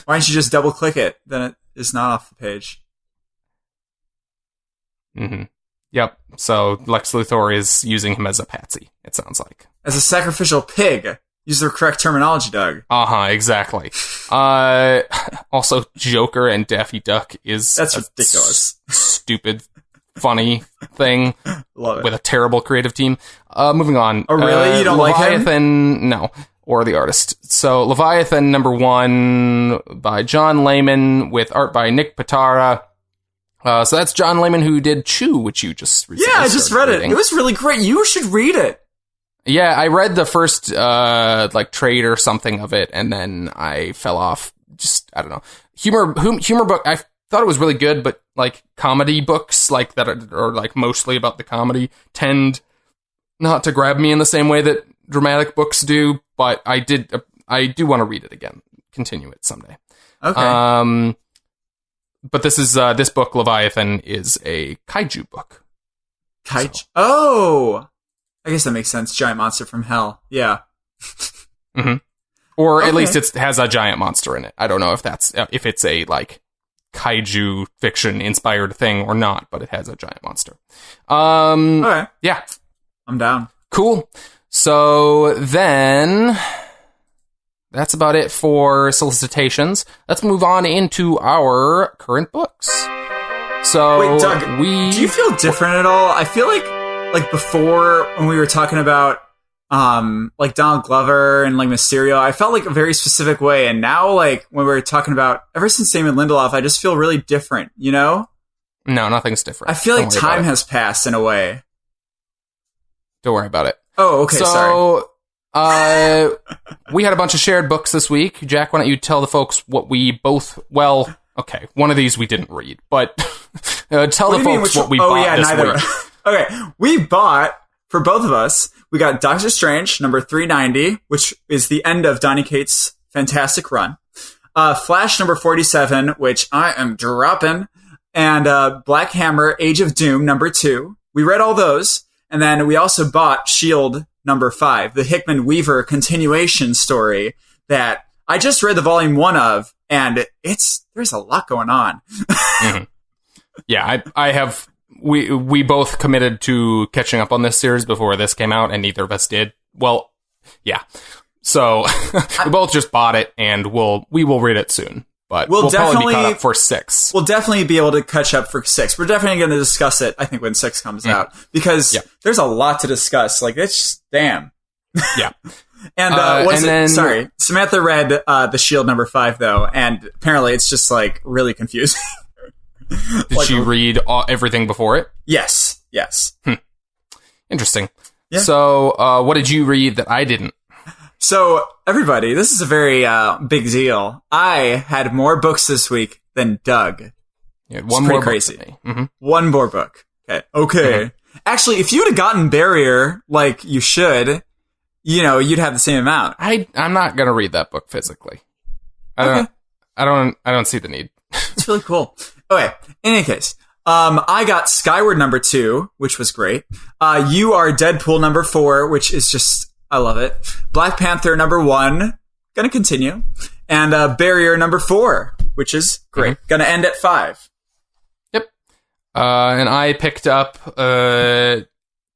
Why don't you just double-click it? Then it is not off the page. Mm-hmm. Yep. So Lex Luthor is using him as a patsy, it sounds like. As a sacrificial pig. Use the correct terminology, Doug. Exactly. Also, Joker and Daffy Duck is... That's ridiculous. Stupid, funny thing. Love it. With a terrible creative team. Moving on. Oh, really? You don't Leviathan, like him? No. Or the artist. So, Leviathan #1 by John Layman with art by Nick Pitarra. So that's John Layman who did Chew, which you just recently I just read reading. It was really great. You should read it. Yeah, I read the first, trade or something of it, and then I fell off. Just, I don't know. Humor book, I thought it was really good, but, like, comedy books, like, that are like, mostly about the comedy, tend not to grab me in the same way that dramatic books do, but I do want to read it again. Continue it someday. Okay. But this book, Leviathan, is a kaiju book. Kaiju? So. Oh! I guess that makes sense. Giant monster from hell. Yeah. Mm-hmm. Or at least it has a giant monster in it. I don't know if it's a, like, kaiju fiction inspired thing or not, but it has a giant monster. Okay. Yeah. I'm down. Cool. So then that's about it for solicitations. Let's move on into our current books. So wait, Doug, do you feel different at all? I feel like before when we were talking about like Donald Glover and like Mysterio, I felt like a very specific way, and now like when we were talking about ever since Damon Lindelof, I just feel really different, you know? No, nothing's different. I feel like time has passed in a way. Don't worry about it. Oh, okay, sorry. We had a bunch of shared books this week. Jack, why don't you tell the folks what we both, well, okay, one of these we didn't read, but tell the folks what we bought this week. Okay, we bought, for both of us, we got Doctor Strange, number 390, which is the end of Donny Cates' fantastic run. Flash, number 47, which I am dropping. and Black Hammer, Age of Doom, number 2. We read all those. And then we also bought S.H.I.E.L.D. number 5, the Hickman Weaver continuation story that I just read the volume 1 of, and there's a lot going on. Mm-hmm. Yeah, I have. We both committed to catching up on this series before this came out, and neither of us did. Well, yeah. So we both just bought it, and we will read it soon. But we'll probably be caught up for 6. We'll definitely be able to catch up for 6. We're definitely going to discuss it, I think, when 6 comes out. Because there's a lot to discuss. Like, it's just, damn. Yeah. And sorry, Samantha read the S.H.I.E.L.D. number 5, though, and apparently it's just, like, really confusing. Did she read everything before it? Yes. Interesting. Yeah. So, what did you read that I didn't? So, everybody, this is a very big deal. I had more books this week than Doug. Yeah, one more crazy. Book than me. Mm-hmm. One more book. Okay. Mm-hmm. Actually, if you would have gotten Barrier like you should, you'd have the same amount. I'm not gonna read that book physically. I don't see the need. It's really cool. Okay. In any case, I got Skyward number 2, which was great. You Are Deadpool number 4, which is just, I love it. Black Panther number 1, gonna continue. And Barrier number 4, which is great. Mm-hmm. Gonna end at 5. Yep. And I picked up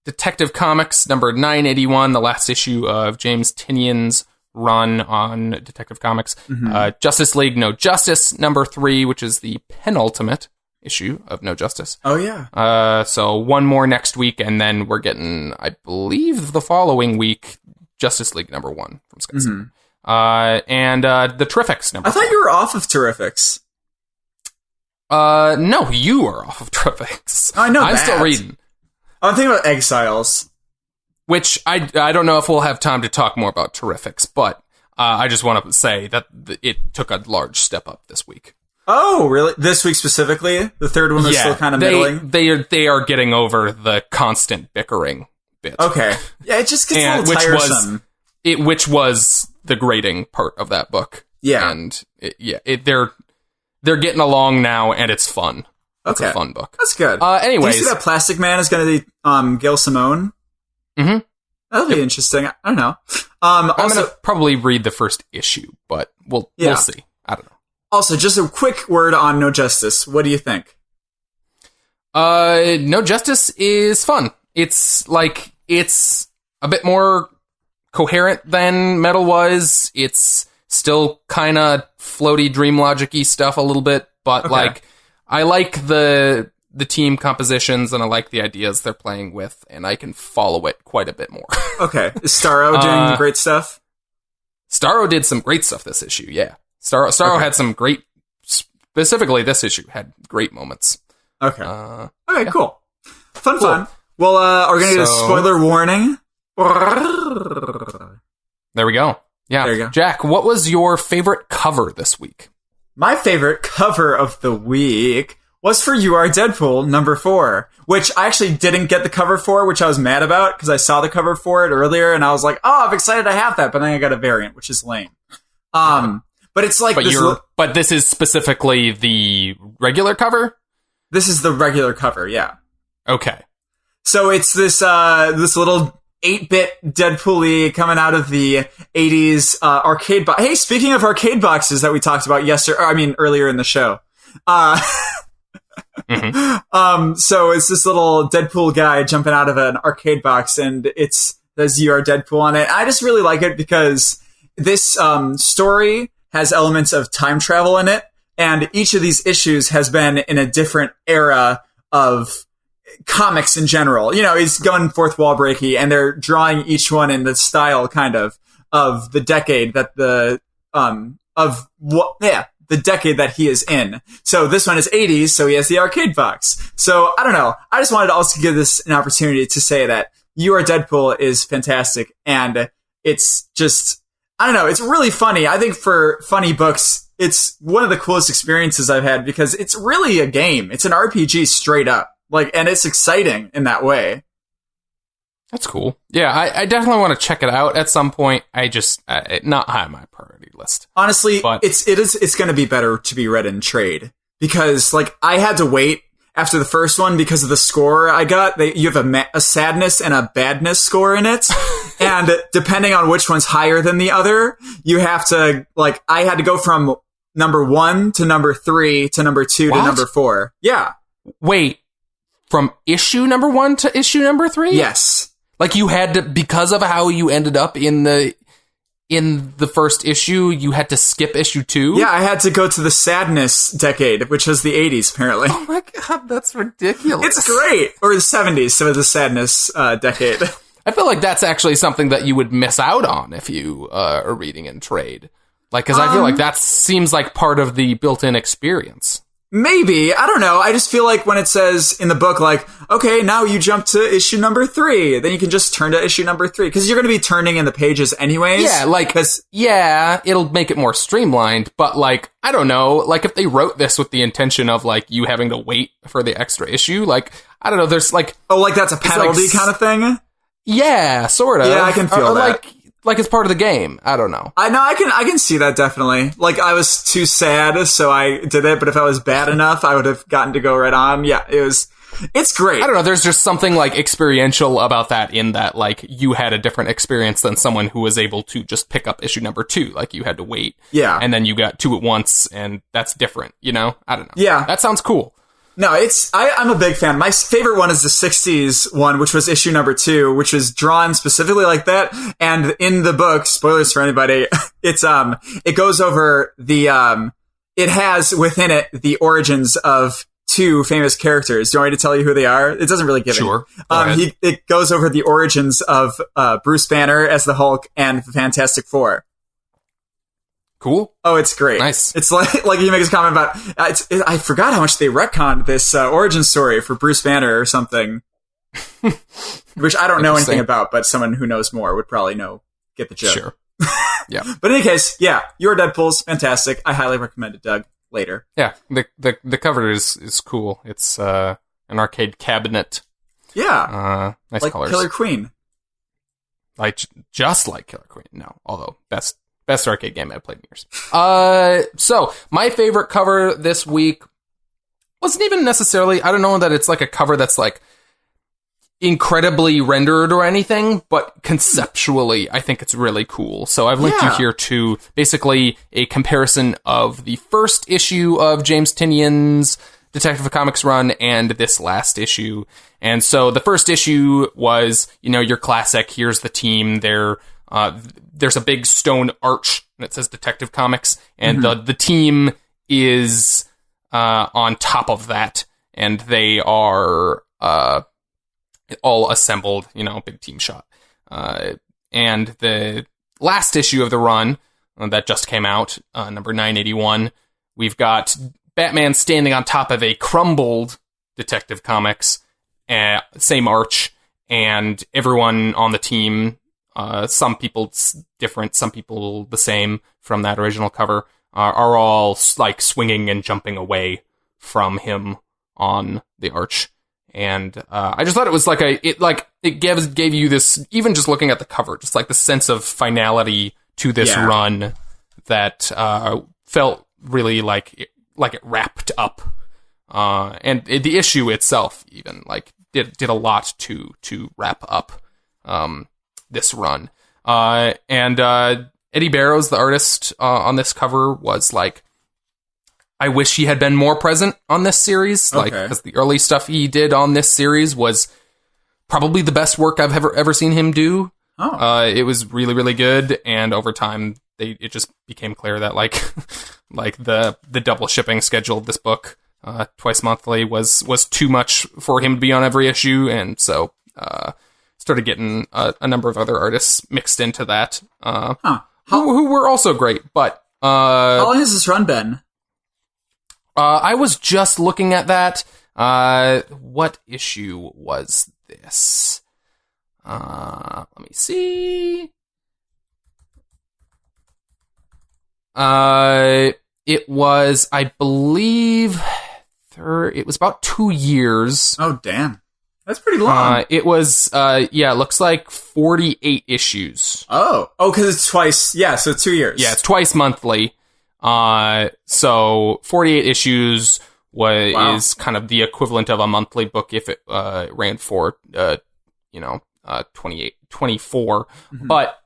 Detective Comics number 981, the last issue of James Tynion's run on Detective Comics. Mm-hmm. Justice League No Justice number 3, which is the penultimate issue of No Justice. Oh, yeah. So one more next week, and then we're getting, I believe, the following week, Justice League number 1 from Sky. Mm-hmm. And the Terrifics number I thought 4. you were off of Terrifics. No, you are off of Terrifics. I know I'm still reading. I'm thinking about Exiles. Which, I don't know if we'll have time to talk more about Terrifics, but I just want to say that it took a large step up this week. Oh, really? This week specifically? The third one was still kind of middling? They are getting over the constant bickering bit. Okay. Yeah, it just gets a little tiresome. Which was the grading part of that book. Yeah. And they're getting along now, and it's fun. It's a fun book. That's good. Anyways. Do you see that Plastic Man is going to be Gail Simone? Mm-hmm. That'll be interesting. I don't know. I'm going to probably read the first issue, but we'll see. I don't know. Also, just a quick word on No Justice. What do you think? No Justice is fun. It's a bit more coherent than Metal was. It's still kind of floaty, dream logic-y stuff a little bit, but I like the team compositions, and I like the ideas they're playing with, and I can follow it quite a bit more. Okay. Is Starro doing great stuff? Starro did some great stuff this issue, yeah. Starro had some great, specifically this issue, had great moments. Okay. Cool. Fun. Well, we're going to get a spoiler warning. There we go. Yeah. There you go. Jack, what was your favorite cover this week? My favorite cover of the week was for You Are Deadpool number 4, which I actually didn't get the cover for, which I was mad about because I saw the cover for it earlier and I was like, oh, I'm excited to have that, but then I got a variant, which is lame. But it's like but this is specifically the regular cover? This is the regular cover, yeah. Okay. So it's this little 8-bit Deadpool-y coming out of the 80s arcade box. Hey, speaking of arcade boxes that we talked about earlier in the show. Mm-hmm. So it's this little Deadpool guy jumping out of an arcade box, and there's You Are Deadpool on it. I just really like it because this story has elements of time travel in it, and each of these issues has been in a different era of comics in general. He's going fourth wall breaky, and they're drawing each one in the style kind of the decade that the decade that he is in. So this one is 80s, so he has the arcade box. So I don't know. I just wanted to also give this an opportunity to say that You Are Deadpool is fantastic, and it's just, I don't know, it's really funny. I think for funny books, it's one of the coolest experiences I've had because it's really a game. It's an RPG straight up. And it's exciting in that way. That's cool. Yeah, I definitely want to check it out at some point. I just not high on my priority list. Honestly, but it's going to be better to be read in trade because like I had to wait after the first one because of the score I got. You have a sadness and a badness score in it. And depending on which one's higher than the other, you have to, like, I had to go from number 1 to number 3 to number 2 to number 4. Yeah. Wait, from issue number 1 to issue number 3? Yes. Like you had to, because of how you ended up in the first issue, you had to skip issue 2? Yeah, I had to go to the sadness decade, which was the 80s, apparently. Oh my god, that's ridiculous. It's great. Or the 70s, so the sadness decade. I feel like that's actually something that you would miss out on if you are reading in trade. Like, because I feel like that seems like part of the built-in experience. Maybe. I don't know. I just feel like when it says in the book, like, okay, now you jump to issue number 3, then you can just turn to issue number 3. Because you're going to be turning in the pages anyways. Yeah, like, yeah, it'll make it more streamlined. But, like, I don't know. Like, if they wrote this with the intention of, like, you having to wait for the extra issue, like, I don't know, there's, like... Oh, like that's a penalty kind of thing? Yeah, sort of. Yeah, I can feel that. Like it's part of the game. I don't know. I can see that definitely. Like I was too sad, so I did it. But if I was bad enough, I would have gotten to go right on. Yeah, it's great. I don't know. There's just something like experiential about that. In that, like you had a different experience than someone who was able to just pick up issue number 2. Like you had to wait. Yeah, and then you got 2 at once, and that's different. You know? I don't know. Yeah, that sounds cool. No, I'm a big fan. My favorite one is the 60s one, which was issue number 2, which was drawn specifically like that. And in the book, spoilers for anybody, it goes over it has within it the origins of 2 famous characters. Do you want me to tell you who they are? It doesn't really give Sure. It goes over the origins of Bruce Banner as the Hulk and the Fantastic Four. Cool. Oh, it's great. Nice. It's like you make a comment about, I forgot how much they retconned this origin story for Bruce Banner or something, which I don't know anything about, but someone who knows more would probably get the joke. Sure. Yeah. But in any case, yeah, Your Deadpool's fantastic. I highly recommend it, Doug. Later. Yeah. The cover is cool. It's an arcade cabinet. Yeah. Nice like colors. Killer Queen. Like just like Killer Queen. No, although Best arcade game I've played in years. So my favorite cover this week wasn't even necessarily, I don't know that it's like a cover that's like incredibly rendered or anything, but conceptually I think it's really cool. So I've linked you here to basically a comparison of the first issue of James Tynion's Detective Comics run and this last issue. And so the first issue was, your classic, here's the team, there's a big stone arch and it says Detective Comics, and the team is on top of that, and they are all assembled, big team shot. And the last issue of the run that just came out, number 981, we've got Batman standing on top of a crumbled Detective Comics, same arch, and everyone on the team, some people different, some people the same from that original cover, are all like swinging and jumping away from him on the arch. And I just thought it was like it gave you this, even just looking at the cover, just like the sense of finality to this run that felt really like it wrapped up. And the issue itself even like did a lot to wrap up this run. And Eddie Barrows, the artist on this cover, was like, I wish he had been more present on this series. Like, because the early stuff he did on this series was probably the best work I've ever seen him do. It was really, really good. And over time, it just became clear that like the double shipping schedule of this book, twice monthly, was too much for him to be on every issue. And so, started getting a number of other artists mixed into that, who were also great. But how long has this run been? I was just looking at that. What issue was this? Let me see. It was, I believe, it was about 2 years. Oh, damn. That's pretty long. It was, it looks like 48 issues. Oh, because it's twice. Yeah, so 2 years. Yeah, it's twice monthly. So 48 issues is kind of the equivalent of a monthly book if it ran for 24. But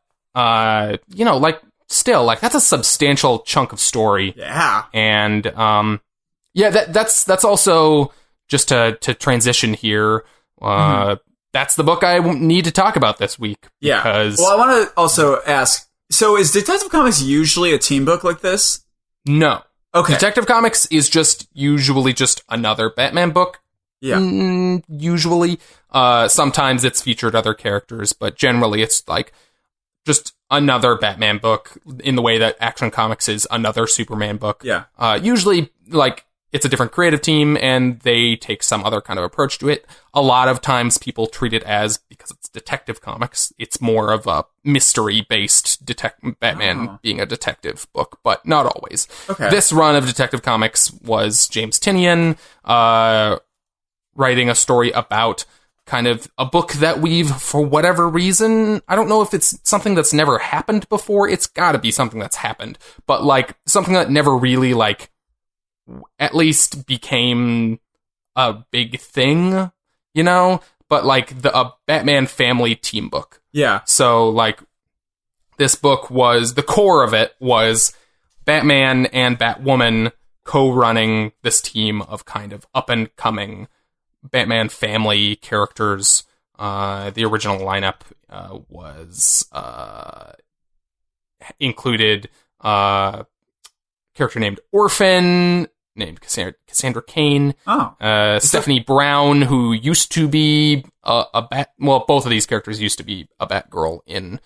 like still, like that's a substantial chunk of story. Yeah. And that's also just to transition here. That's the book I need to talk about this week. Yeah. Because, well, I want to also ask, so is Detective Comics usually a team book like this? No. Okay. Detective Comics is just usually just another Batman book. Yeah. Usually. Sometimes it's featured other characters, but generally it's like just another Batman book in the way that Action Comics is another Superman book. Yeah. Usually, like, it's a different creative team, and they take some other kind of approach to it. A lot of times people treat it as, because it's Detective Comics, it's more of a mystery-based Batman being a detective book, but not always. Okay. This run of Detective Comics was James Tynion writing a story about kind of a book that we've, for whatever reason, I don't know if it's something that's never happened before. It's got to be something that's happened, but like something that never really like at least became a big thing, but like a Batman family team book. Yeah. So like this book was, the core of it was Batman and Batwoman co-running this team of kind of up and coming Batman family characters. The original lineup was included a character named Orphan, named Cassandra Cain. Stephanie Brown, who used to be a Bat. Well, both of these characters used to be a Batgirl in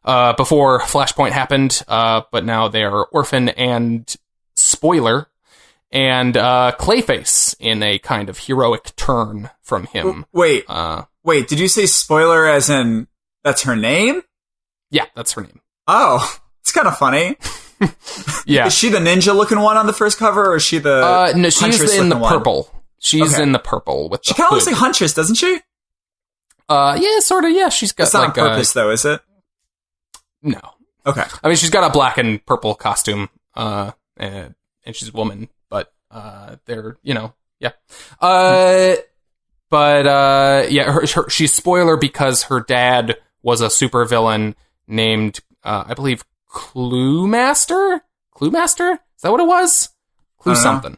before Flashpoint happened, but now they are Orphan and Spoiler. And Clayface in a kind of heroic turn from him. Wait, did you say Spoiler as in that's her name? Yeah, that's her name. Oh, it's kind of funny. Yeah. Is she the ninja-looking one on the first cover, or is she the no, she's in the purple. One? She's in the purple with she the kind of looks like Huntress, doesn't she? Yeah, sort of, yeah. She's got it's not on purpose, though, is it? No. Okay. I mean, she's got a black and purple costume, and she's a woman. But they're, yeah. She's Spoiler because her dad was a supervillain named, I believe, Clue Master? Clue Master? Is that what it was? Clue something.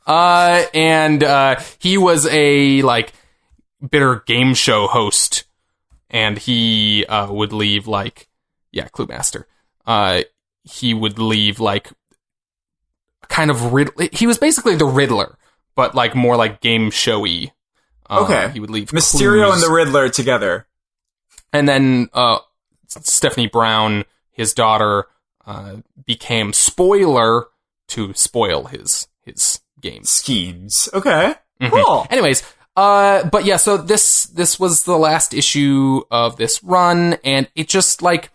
And he was a, like, bitter game show host, and he would leave, like, Clue Master. He would leave, like, kind of he was basically the Riddler, but like more like game showy. Okay. He would leave Mysterio clues. and the Riddler together. And then Stephanie Brown, his daughter, became Spoiler to spoil his game schemes. Okay. Cool. Anyways, but yeah, so this was the last issue of this run, and it just like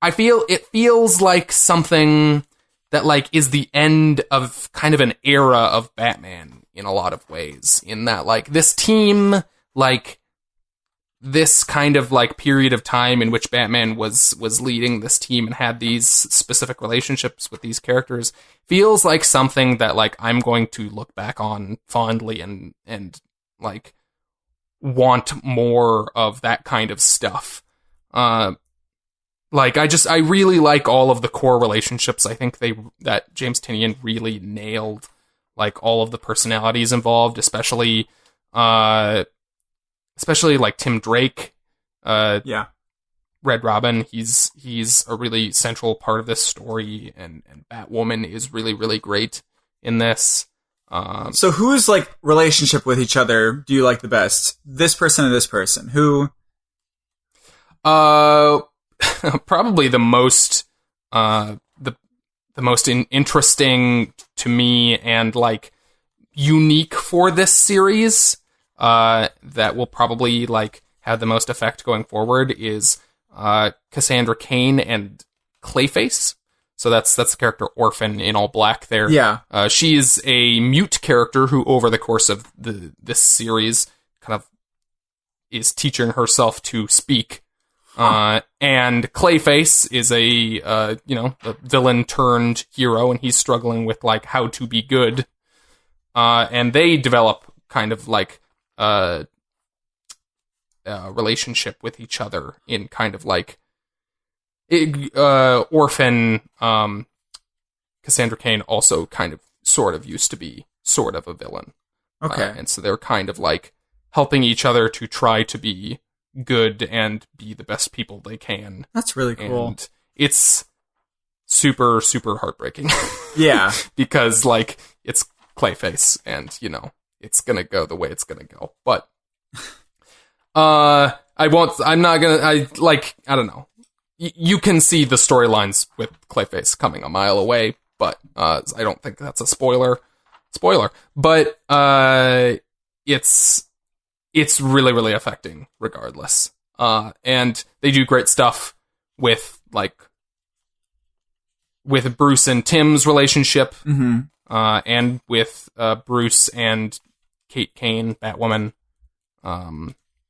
it feels like something that, like, is the end of kind of an era of Batman in a lot of ways. In that, like, this team, like, this kind of, like, period of time in which Batman was leading this team and had these specific relationships with these characters feels like something that, like, I'm going to look back on fondly and like, want more of that kind of stuff. Like, I really like all of the core relationships. I think that James Tynion really nailed, like, all of the personalities involved, especially like Tim Drake. Yeah. Red Robin, he's a really central part of this story, and Batwoman is really, really great in this. So whose, like, relationship with each other do you like the best? This person or this person? Who? Probably the most the most interesting to me and like unique for this series that will probably like have the most effect going forward is Cassandra Cain and Clayface. So that's the character Orphan in all black there. Yeah. She is a mute character who over the course of this series kind of is teaching herself to speak. And Clayface is a villain turned hero, and he's struggling with like how to be good. And they develop kind of like a relationship with each other in kind of like orphan. Cassandra Cain also kind of sort of used to be sort of a villain. Okay. And so they're kind of like helping each other to try to be good and be the best people they can. That's really cool. And it's super, super heartbreaking. Yeah. Because, like, it's Clayface, and, you know, it's gonna go the way it's gonna go. But, I don't know. You can see the storylines with Clayface coming a mile away, but, I don't think that's a spoiler. But, it's really, really affecting regardless. And they do great stuff with Bruce and Tim's relationship, and with Bruce and Kate Kane, Batwoman,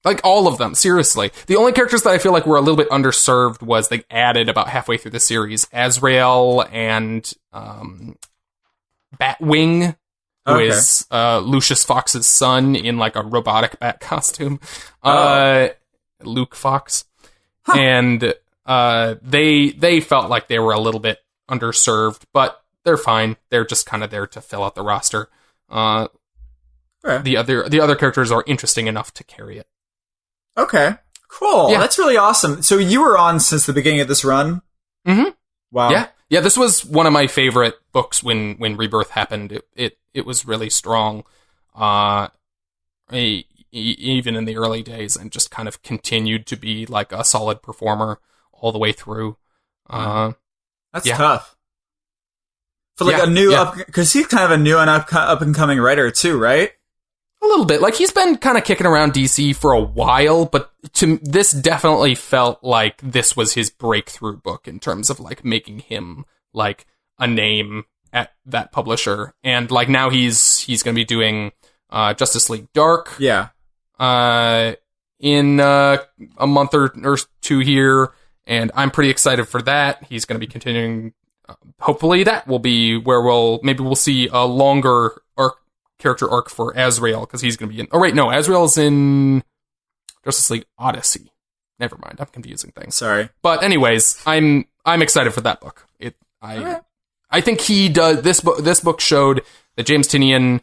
like all of them. Seriously, the only characters that I feel like were a little bit underserved was they added about halfway through the series Azrael and Batwing, who is Lucius Fox's son in like a robotic bat costume, Luke Fox, and they felt like they were a little bit underserved, but they're fine. They're just kind of there to fill out the roster. The other characters are interesting enough to carry it. Okay, cool. Yeah. That's really awesome. So you were on since the beginning of this run? Mm-hmm. Wow. Yeah. This was one of my favorite books when Rebirth happened. It was really strong, even in the early days, and just kind of continued to be like a solid performer all the way through. That's tough. For like a new because he's kind of a new and up and coming writer too, right? A little bit. Like, he's been kind of kicking around DC for a while, but this definitely felt like this was his breakthrough book in terms of like making him like a name at that publisher. And like now he's going to be doing Justice League Dark. Yeah. In a month or two here, and I'm pretty excited for that. He's going to be continuing. Hopefully that will be where we'll see a longer character arc for Azrael, because he's going to be in... Oh, wait, no, Azrael's in Justice League Odyssey. Never mind, I'm confusing things. Sorry. But anyways, I'm excited for that book. I think he does... This book showed that James Tynion...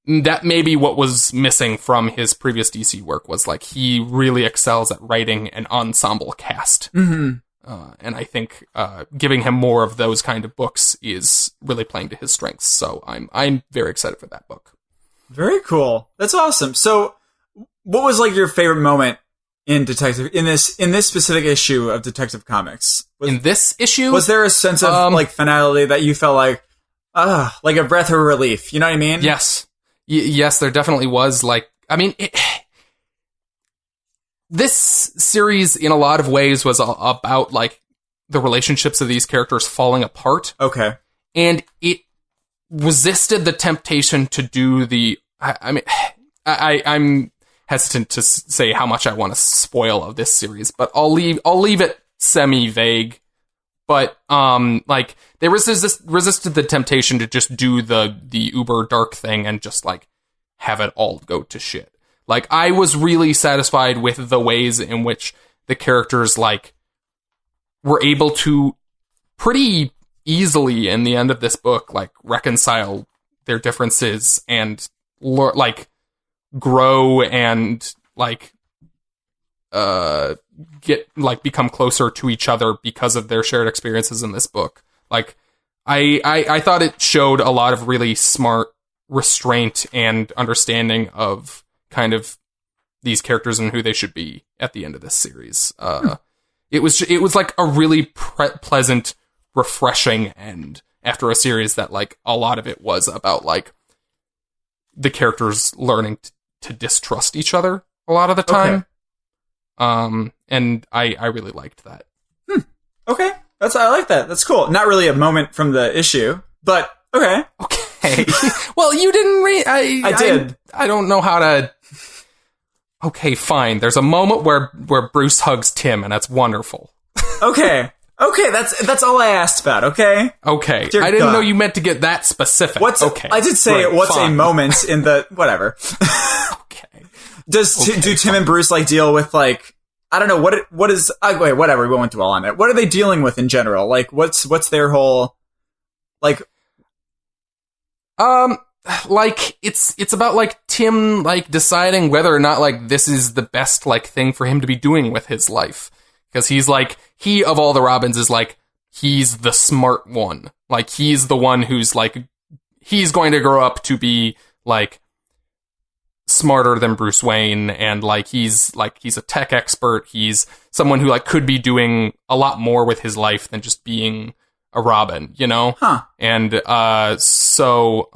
That may be what was missing from his previous DC work, was like he really excels at writing an ensemble cast. Mm-hmm. And I think giving him more of those kind of books is really playing to his strengths. So I'm very excited for that book. Very cool. That's awesome. So, what was like your favorite moment in this specific issue of Detective Comics? In this issue, was there a sense of like finality that you felt like a breath of relief? You know what I mean? Yes. Yes, there definitely was. Like, I mean, this series, in a lot of ways, was about, like, the relationships of these characters falling apart. Okay. And it resisted the temptation to do I'm hesitant to say how much I want to spoil of this series, but I'll leave it semi-vague. But, like, they resisted the temptation to just do the uber dark thing and just, like, have it all go to shit. Like, I was really satisfied with the ways in which the characters, like, were able to pretty easily, in the end of this book, like, reconcile their differences and, like, grow and, like, become closer to each other because of their shared experiences in this book. Like, I thought it showed a lot of really smart restraint and understanding of kind of these characters and who they should be at the end of this series. It was like a really pleasant, refreshing end after a series that, like, a lot of it was about, like, the characters learning to distrust each other a lot of the time. Okay. And I really liked that. Okay. I like that. That's cool. Not really a moment from the issue, but okay. Okay. Well, you didn't read... I did. I don't know how to... Okay, fine. There's a moment where Bruce hugs Tim, and that's wonderful. Okay, that's all I asked about. Okay. Dear I didn't know you meant to get that specific. I did say what's fine. A moment in the whatever. Okay. Do Tim and Bruce like deal with like I don't know what is wait whatever we won't dwell on it. What are they dealing with in general? Like what's their whole like like it's about like Tim like deciding whether or not like this is the best like thing for him to be doing with his life, because he's like he of all the Robins is like he's the smart one, like he's the one who's like he's going to grow up to be like smarter than Bruce Wayne, and like he's a tech expert, he's someone who like could be doing a lot more with his life than just being a Robin, you know? Huh. And so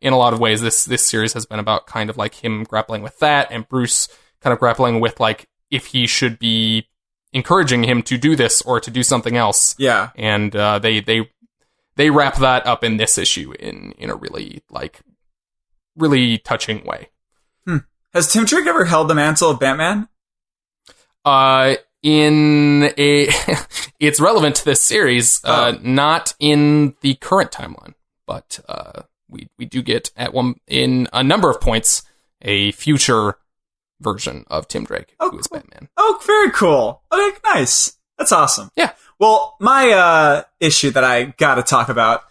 in a lot of ways, this series has been about kind of like him grappling with that, and Bruce kind of grappling with like if he should be encouraging him to do this or to do something else. Yeah. And they wrap that up in this issue in a really like really touching way. Has Tim Drake ever held the mantle of Batman? It's relevant to this series, not in the current timeline, but we do get in a number of points a future version of Tim Drake who is Batman. Oh, very cool. Okay, nice. That's awesome. Yeah. Well, my issue that I got to talk about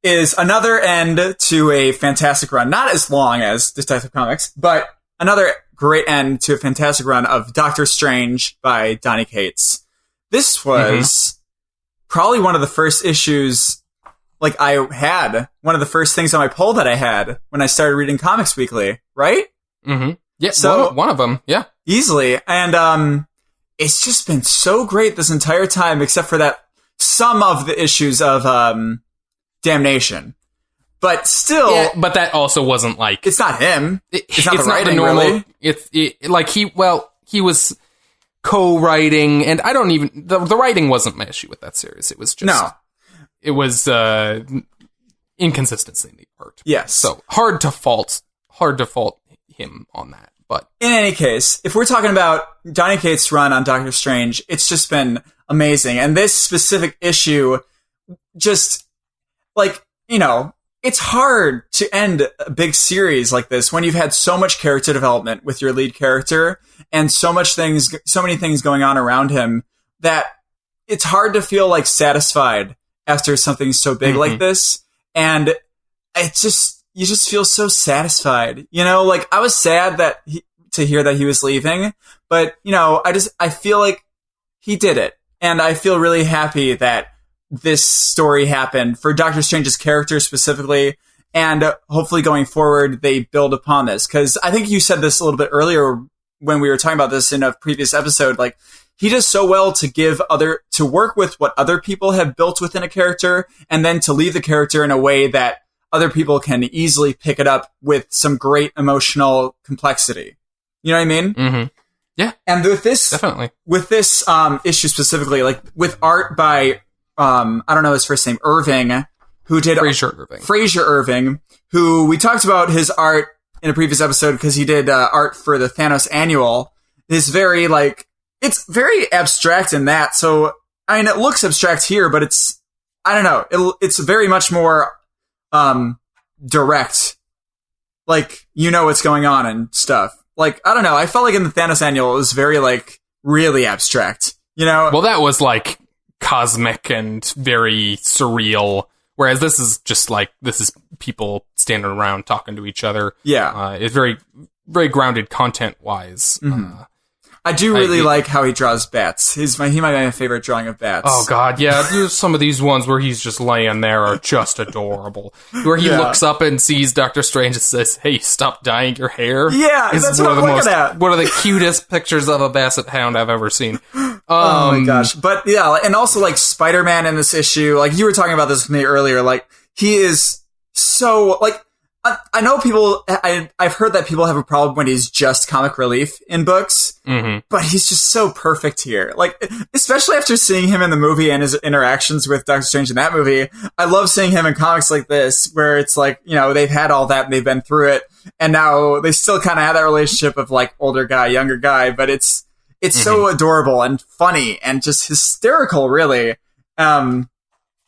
is another end to a fantastic run. Not as long as Detective Comics, but another great end to a fantastic run of Doctor Strange by Donny Cates. This was probably one of the first issues, like one of the first things on my poll that I had when I started reading Comics Weekly, right? Mm-hmm. Yeah, so, one of them, yeah. Easily. And it's just been so great this entire time, except for that some of the issues of Damnation. But still... Yeah, but that also wasn't like... It's not him. It's not the writing, the normal... really. He was co-writing, and I don't even... The writing wasn't my issue with that series. It was just... No. It was inconsistency in the art. Yes. So, hard to fault him on that, but... In any case, if we're talking about Donny Cates' run on Doctor Strange, it's just been amazing. And this specific issue just... Like, you know... It's hard to end a big series like this when you've had so much character development with your lead character and so many things going on around him that it's hard to feel like satisfied after something so big like this. And you just feel so satisfied, you know, like I was sad to hear that he was leaving, but you know, I feel like he did it, and I feel really happy that this story happened for Doctor Strange's character specifically, and hopefully going forward they build upon this, because I think you said this a little bit earlier when we were talking about this in a previous episode. Like, he does so well to work with what other people have built within a character, and then to leave the character in a way that other people can easily pick it up with some great emotional complexity. You know what I mean? Mm-hmm. Yeah. And with this, definitely with this issue specifically, like with art by I don't know his first name, Irving, who did Fraser Irving, who we talked about his art in a previous episode because he did art for the Thanos Annual. Is very it's very abstract in that. So I mean, it looks abstract here, but it's, I don't know, it's very much more direct. Like, you know what's going on and stuff. Like, I don't know. I felt like in the Thanos Annual it was very really abstract. You know? Well, that was cosmic and very surreal, whereas this is just this is people standing around talking to each other. Yeah. It's very, very grounded content wise. Mm-hmm. I do really like how he draws bats. He might be my favorite drawing of bats. Oh god, yeah. There's some of these ones where he's just laying there are just adorable. Where he looks up and sees Doctor Strange and says, "Hey, stop dyeing your hair." Yeah, that's what I'm looking at. One of the cutest pictures of a basset hound I've ever seen. Oh my gosh. But yeah, and also Spider-Man in this issue, you were talking about this with me earlier, he is so, I know people. I've heard that people have a problem when he's just comic relief in books, but he's just so perfect here. Like, especially after seeing him in the movie and his interactions with Doctor Strange in that movie, I love seeing him in comics like this, where it's like, you know, they've had all that and they've been through it, and now they still kind of have that relationship of like older guy, younger guy, but it's so adorable and funny and just hysterical, really.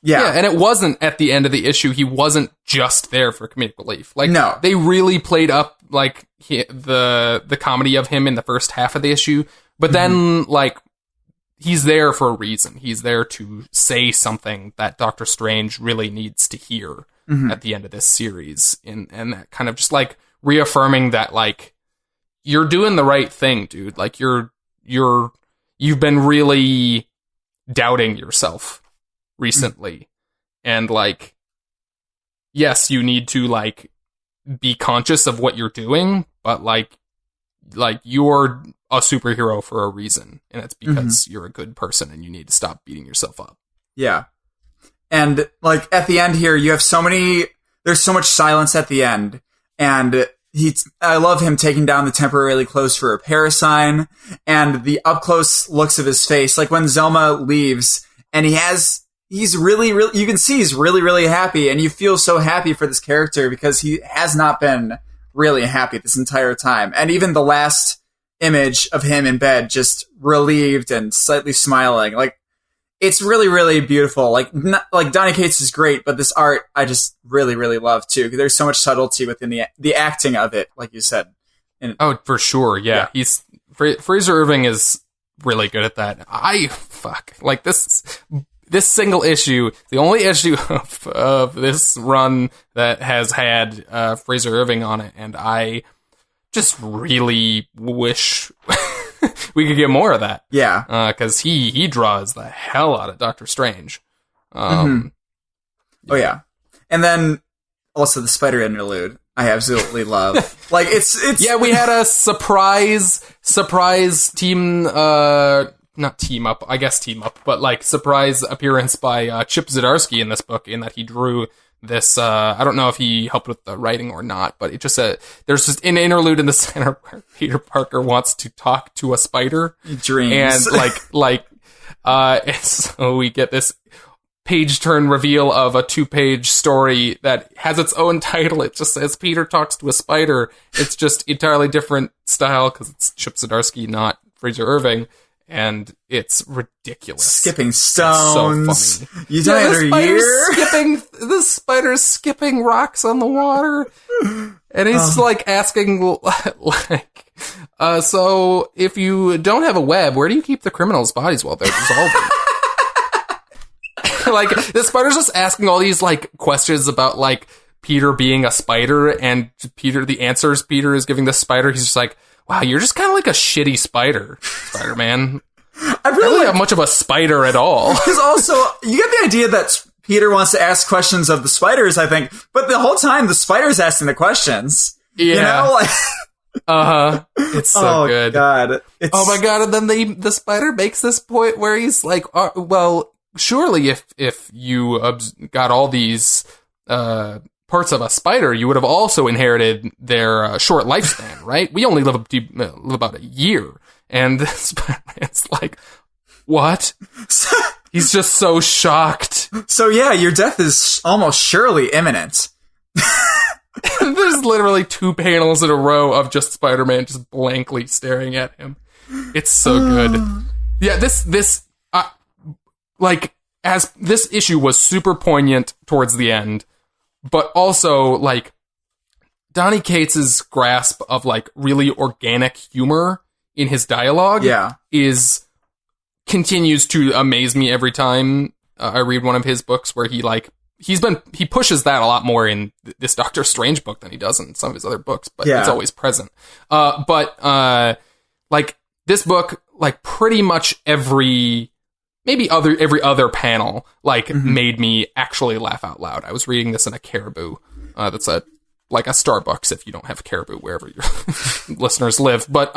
Yeah, and it wasn't at the end of the issue. He wasn't just there for comedic relief. Like, no, they really played up like the comedy of him in the first half of the issue. But then, like, he's there for a reason. He's there to say something that Doctor Strange really needs to hear at the end of this series, and that kind of just like reaffirming that, like, you're doing the right thing, dude. Like, you've been really doubting yourself recently, and like, yes, you need to like be conscious of what you're doing, but like you're a superhero for a reason, and it's because you're a good person and you need to stop beating yourself up. Yeah. And like at the end here, you have there's so much silence at the end, and I love him taking down the temporarily closed for repair sign, and the up close looks of his face, like when Zelma leaves, and he's really, you can see he's really, really happy, and you feel so happy for this character because he has not been really happy this entire time. And even the last image of him in bed, just relieved and slightly smiling, like, it's really, really beautiful. Like Donny Cates is great, but this art I just really, really love too. There's so much subtlety within the acting of it, like you said. Oh, for sure, yeah. Fraser Irving is really good at that. Like this single issue, the only issue of this run that has had Fraser Irving on it, and I just really wish we could get more of that. Yeah. Because he draws the hell out of Doctor Strange. Oh, yeah. And then also the spider interlude, I absolutely love. Like, it's yeah, we had a surprise team... not team up, I guess team up, but like surprise appearance by Chip Zdarsky in this book, in that he drew this, I don't know if he helped with the writing or not, but it just said, there's just an interlude in the center where Peter Parker wants to talk to a spider. Dreams. And and so we get this page turn reveal of a 2-page story that has its own title. It just says Peter talks to a spider. It's just entirely different style because it's Chip Zdarsky, not Fraser Irving. And it's ridiculous. Skipping stones. So funny. You died the spider's skipping rocks on the water. And he's like asking, like, so if you don't have a web, where do you keep the criminals' bodies while they're dissolving? Like, the spider's just asking all these like questions about like Peter being a spider, and the answers Peter is giving the spider, he's just like, wow, you're just kind of like a shitty spider, Spider-Man. I really don't have much of a spider at all. Because also, you get the idea that Peter wants to ask questions of the spiders, I think, but the whole time the spider's asking the questions. Yeah. You know? Like, it's so good. God. Oh my god, and then the spider makes this point where he's like, well, surely if you got all these parts of a spider, you would have also inherited their short lifespan, right? We only live about a year. And Spider-Man's like, what? He's just so shocked. So yeah, your death is almost surely imminent. There's literally 2 panels in a row of just Spider-Man just blankly staring at him. It's so good. Yeah, this as this issue was super poignant towards the end, but also, like, Donny Cates' grasp of, like, really organic humor in his dialogue continues to amaze me every time I read one of his books, where he pushes that a lot more in this Doctor Strange book than he does in some of his other books, but it's always present. Like, this book, like, pretty much every other panel, like, made me actually laugh out loud. I was reading this in a Caribou. That's like a Starbucks if you don't have Caribou wherever your listeners live. But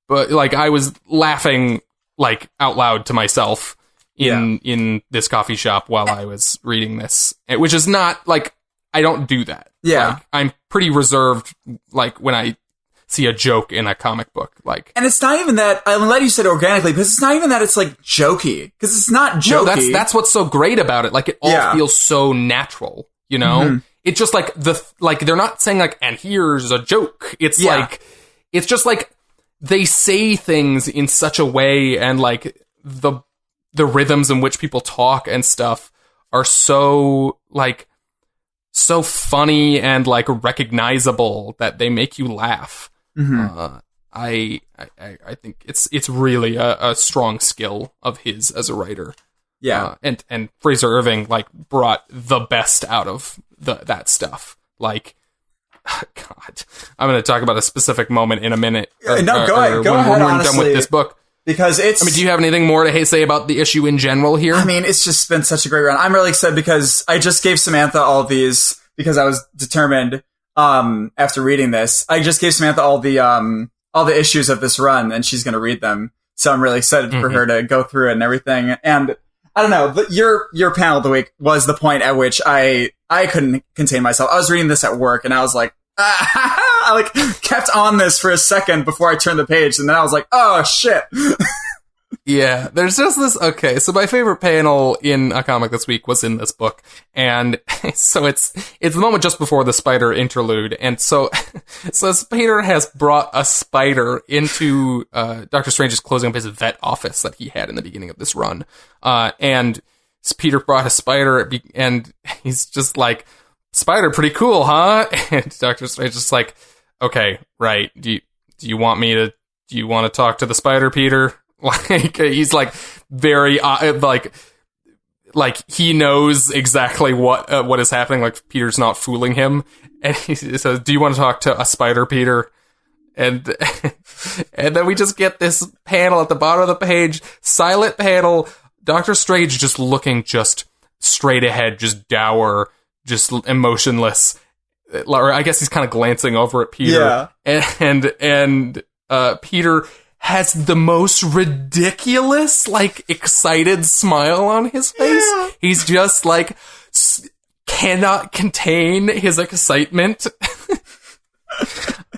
like, I was laughing, like, out loud to myself in this coffee shop while I was reading this, which is not, like, I don't do that. Yeah. Like, I'm pretty reserved, like, when I see a joke in a comic book. Like, and it's not even that, I'm glad you said organically, because it's not even that it's, like, jokey. Because it's not jokey. No, that's what's so great about it. Like, it all feels so natural, you know? Mm-hmm. It's just, like, they're not saying, like, and here's a joke. It's, like, it's just, like, they say things in such a way, and, like, the rhythms in which people talk and stuff are so, like, so funny and, like, recognizable that they make you laugh. Mm-hmm. I think it's really a strong skill of his as a writer. Yeah. And Fraser Irving, like, brought the best out of that stuff. Like, God, I'm going to talk about a specific moment in a minute. Go ahead. When we're honestly, done with this book. Because it's... I mean, do you have anything more to say about the issue in general here? I mean, it's just been such a great run. I'm really excited because I just gave Samantha all of these because I was determined, after reading this. I just gave Samantha all the issues of this run, and she's going to read them. So I'm really excited for her to go through it and everything. And I don't know, your panel of the week was the point at which I couldn't contain myself. I was reading this at work, and I was like, I like kept on this for a second before I turned the page, and then I was like, oh shit. Yeah, there's just this. Okay, so my favorite panel in a comic this week was in this book, and so it's the moment just before the spider interlude, and so Peter has brought a spider into Doctor Strange's closing up his vet office that he had in the beginning of this run, and Peter brought a spider, and he's just like, spider, pretty cool, huh? And Doctor Strange is like, okay, right. Do you want to talk to the spider, Peter? Like, he's like very like he knows exactly what is happening. Like, Peter's not fooling him, and he says, "Do you want to talk to a spider, Peter?" And then we just get this panel at the bottom of the page, silent panel. Doctor Strange just looking just straight ahead, just dour, just emotionless. Or I guess he's kind of glancing over at Peter, and Peter has the most ridiculous, like, excited smile on his face. Yeah. He's just, like, cannot contain his excitement.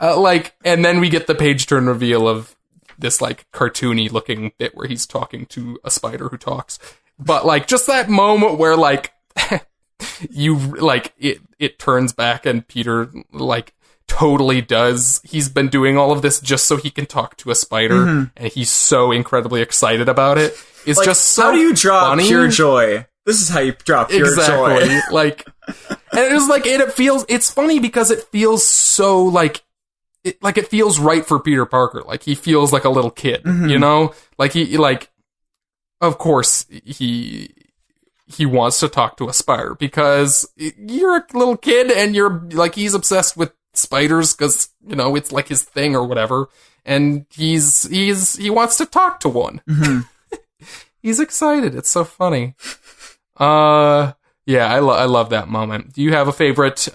And then we get the page turn reveal of this, like, cartoony looking bit where he's talking to a spider who talks. But, like, just that moment where, like, you, like, it turns back and Peter, like, totally does. He's been doing all of this just so he can talk to a spider, and he's so incredibly excited about it. It's like, just so how do you draw funny. Pure joy? This is how you draw pure joy. Like, and it was like, it's funny because it feels so like, it feels right for Peter Parker. Like, he feels like a little kid, you know? Like, of course, he wants to talk to a spider because you're a little kid and you're like, he's obsessed with spiders because, you know, it's like his thing or whatever, and he wants to talk to one. He's excited. It's so funny. Yeah, I love that moment. Do you have a favorite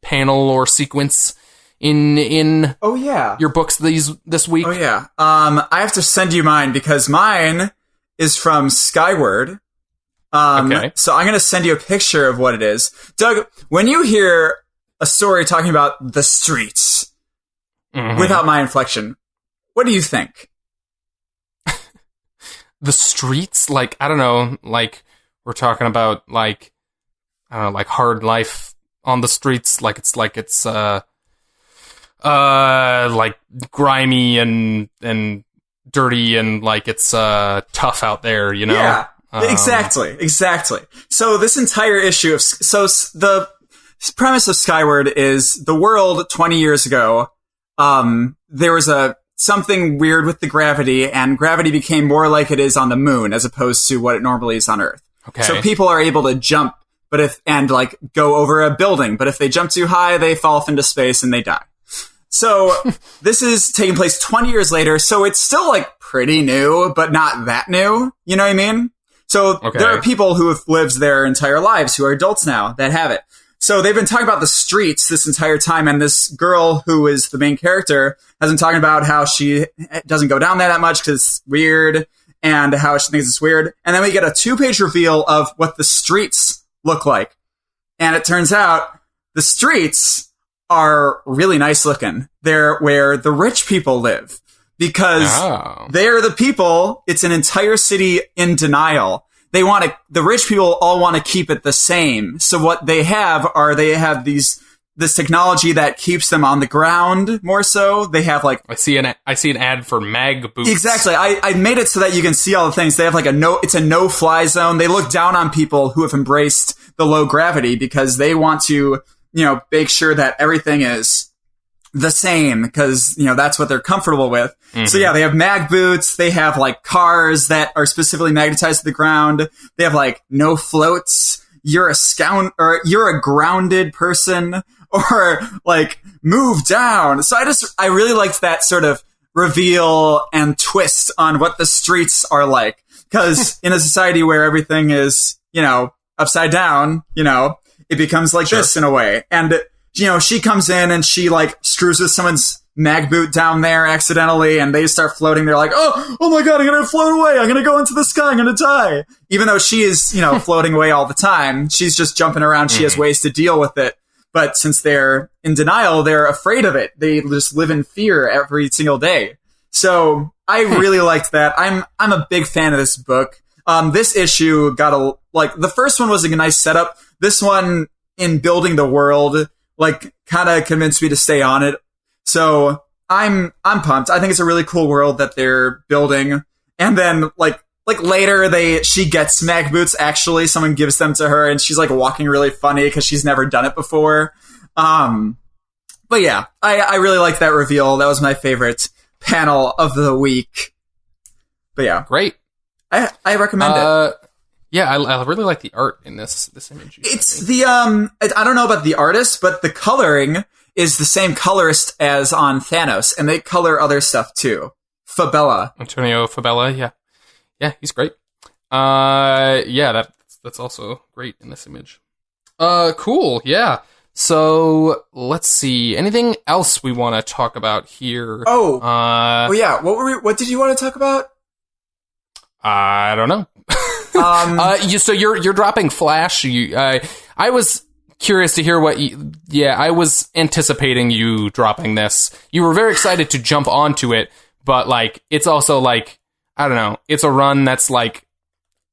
panel or sequence in your books this week? Oh yeah. I have to send you mine because mine is from Skyward. Okay. So I'm going to send you a picture of what it is. Doug, when you hear a story talking about the streets without my inflection, what do you think? The streets? Like, I don't know, like, we're talking about, like, I don't know, like, hard life on the streets, like, it's like grimy and dirty and, like, it's tough out there, you know? Yeah, exactly. So this entire issue the premise of Skyward is the world 20 years ago, there was something weird with the gravity, and gravity became more like it is on the moon as opposed to what it normally is on Earth. Okay. So people are able to jump, and go over a building, but if they jump too high, they fall off into space and they die. So this is taking place 20 years later, so it's still like pretty new, but not that new. You know what I mean? So there are people who have lived their entire lives who are adults now that have it. So they've been talking about the streets this entire time, and this girl who is the main character has been talking about how she doesn't go down there that much because it's weird, and how she thinks it's weird. And then we get a 2-page reveal of what the streets look like. And it turns out the streets are really nice looking. They're where the rich people live because they're the people. It's an entire city in denial. The rich people all want to keep it the same. So what they have this technology that keeps them on the ground more so. They have like I see an ad for mag boots. Exactly. I made it so that you can see all the things. They have like it's a no-fly zone. They look down on people who have embraced the low gravity because they want to, make sure that everything is the same because, that's what they're comfortable with. Mm-hmm. So yeah, they have mag boots. They have like cars that are specifically magnetized to the ground. They have like no floats. You're or you're a grounded person or like move down. So I really liked that sort of reveal and twist on what the streets are like. Cause in a society where everything is, upside down, it becomes like this in a way. And, she comes in and she like screws with someone's mag boot down there accidentally and they start floating. They're like, oh my God, I'm going to float away. I'm going to go into the sky. I'm going to die. Even though she is, floating away all the time, she's just jumping around. She has ways to deal with it. But since they're in denial, they're afraid of it. They just live in fear every single day. So I really liked that. I'm a big fan of this book. This issue got the first one was a nice setup. This one in building the world, kind of convinced me to stay on it. So I'm pumped. I think it's a really cool world that they're building. And then later she gets mag boots. Actually, someone gives them to her and she's like walking really funny because she's never done it before. But yeah, I really liked that reveal. That was my favorite panel of the week. But yeah, great. I recommend it. Yeah, I really like the art in this image. It's I don't know about the artist, but the coloring is the same colorist as on Thanos, and they color other stuff too. Fabella. Antonio Fabella, yeah. Yeah, he's great. Yeah, that's also great in this image. Cool, yeah. So, let's see. Anything else we want to talk about here? Yeah. What did you want to talk about? I don't know. So you're dropping Flash. I was curious to hear I was anticipating you dropping this. You were very excited to jump onto it, but it's also I don't know. It's a run that's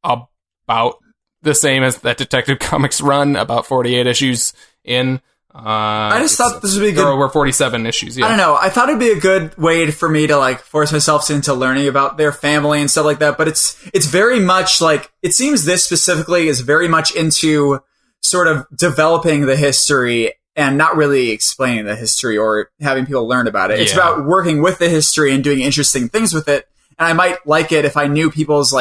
about the same as that Detective Comics run, about 48 issues in. I just thought this would be good. There were 47 issues. Yeah. I don't know. I thought it'd be a good way for me to force myself into learning about their family and stuff like that. But it's very much it seems this specifically is very much into sort of developing the history and not really explaining the history or having people learn about it. Yeah. It's about working with the history and doing interesting things with it. And I might like it if I knew people's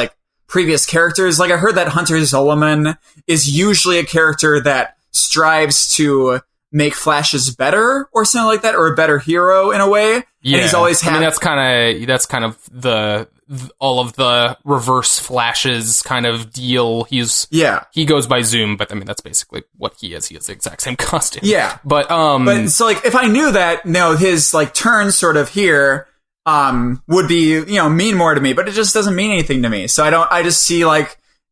previous characters. I heard that Hunter Zolomon is usually a character that strives to make Flashes better or something like that, or a better hero in a way. Yeah, and he's always had. That's kind of the all of the reverse Flashes kind of deal. He goes by Zoom, but that's basically what he is. He has the exact same costume. Yeah, but so if I knew that, his turn sort of here would be mean more to me, but it just doesn't mean anything to me. So I just see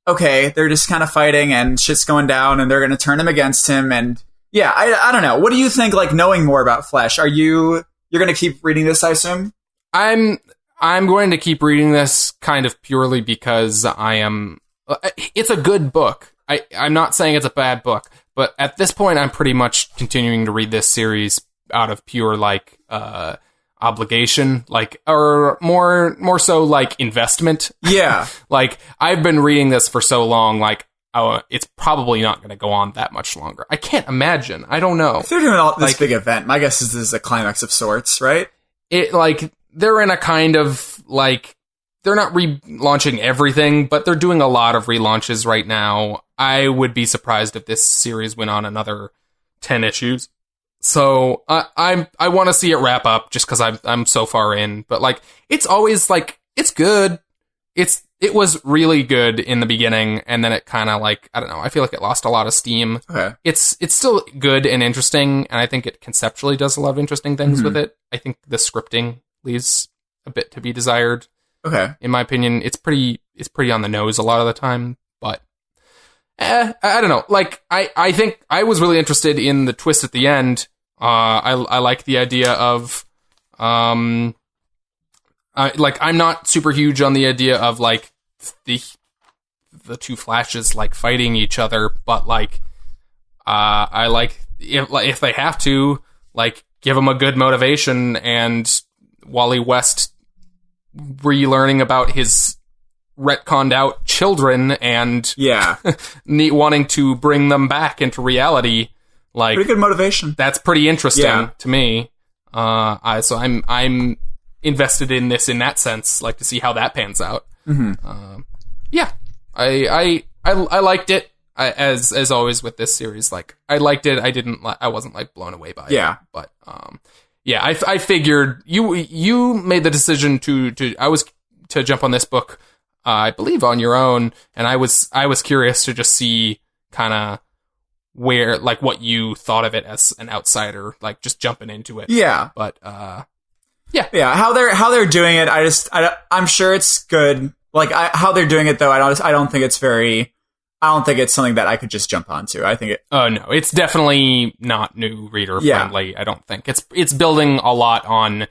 okay, they're just kind of fighting and shit's going down, and they're going to turn him against him and. Yeah, I don't know. What do you think, knowing more about Flash? You're going to keep reading this, I assume? I'm going to keep reading this kind of purely because it's a good book. I'm not saying it's a bad book, but at this point, I'm pretty much continuing to read this series out of pure, obligation, or more so, investment. Yeah. I've been reading this for so long, it's probably not going to go on that much longer. I can't imagine. I don't know. If they're doing this big event, my guess is this is a climax of sorts, right? They're in a kind of, they're not relaunching everything, but they're doing a lot of relaunches right now. I would be surprised if this series went on another 10 issues. So, I want to see it wrap up just because I'm so far in. But, it's always, it's good. It was really good in the beginning, and then it kind of I don't know, I feel like it lost a lot of steam. Okay. It's still good and interesting, and I think it conceptually does a lot of interesting things with it. I think the scripting leaves a bit to be desired. Okay. In my opinion, it's pretty on the nose a lot of the time, but I don't know. Like, I think I was really interested in the twist at the end. I like the idea of, I'm not super huge on the idea of, like, the two Flashes, like, fighting each other, but, like, I like, if they have to, like, give them a good motivation, and Wally West relearning about his retconned out children and wanting to bring them back into reality, like, pretty good motivation. That's pretty interesting to me. So I'm invested in this in that sense, like, to see how that pans out. Mm-hmm. I liked it. As always with this series, like, I liked it. I wasn't like blown away by it. But I figured you made the decision to jump on this book, I believe, on your own, and I was curious to just see kind of where, like, what you thought of it as an outsider, like, just jumping into it. Yeah. But how they're doing it, I'm sure it's good. Like, how they're doing it though, I don't think it's something that I could just jump onto. I think it. Oh no, it's definitely not new reader friendly. I don't think it's building a lot on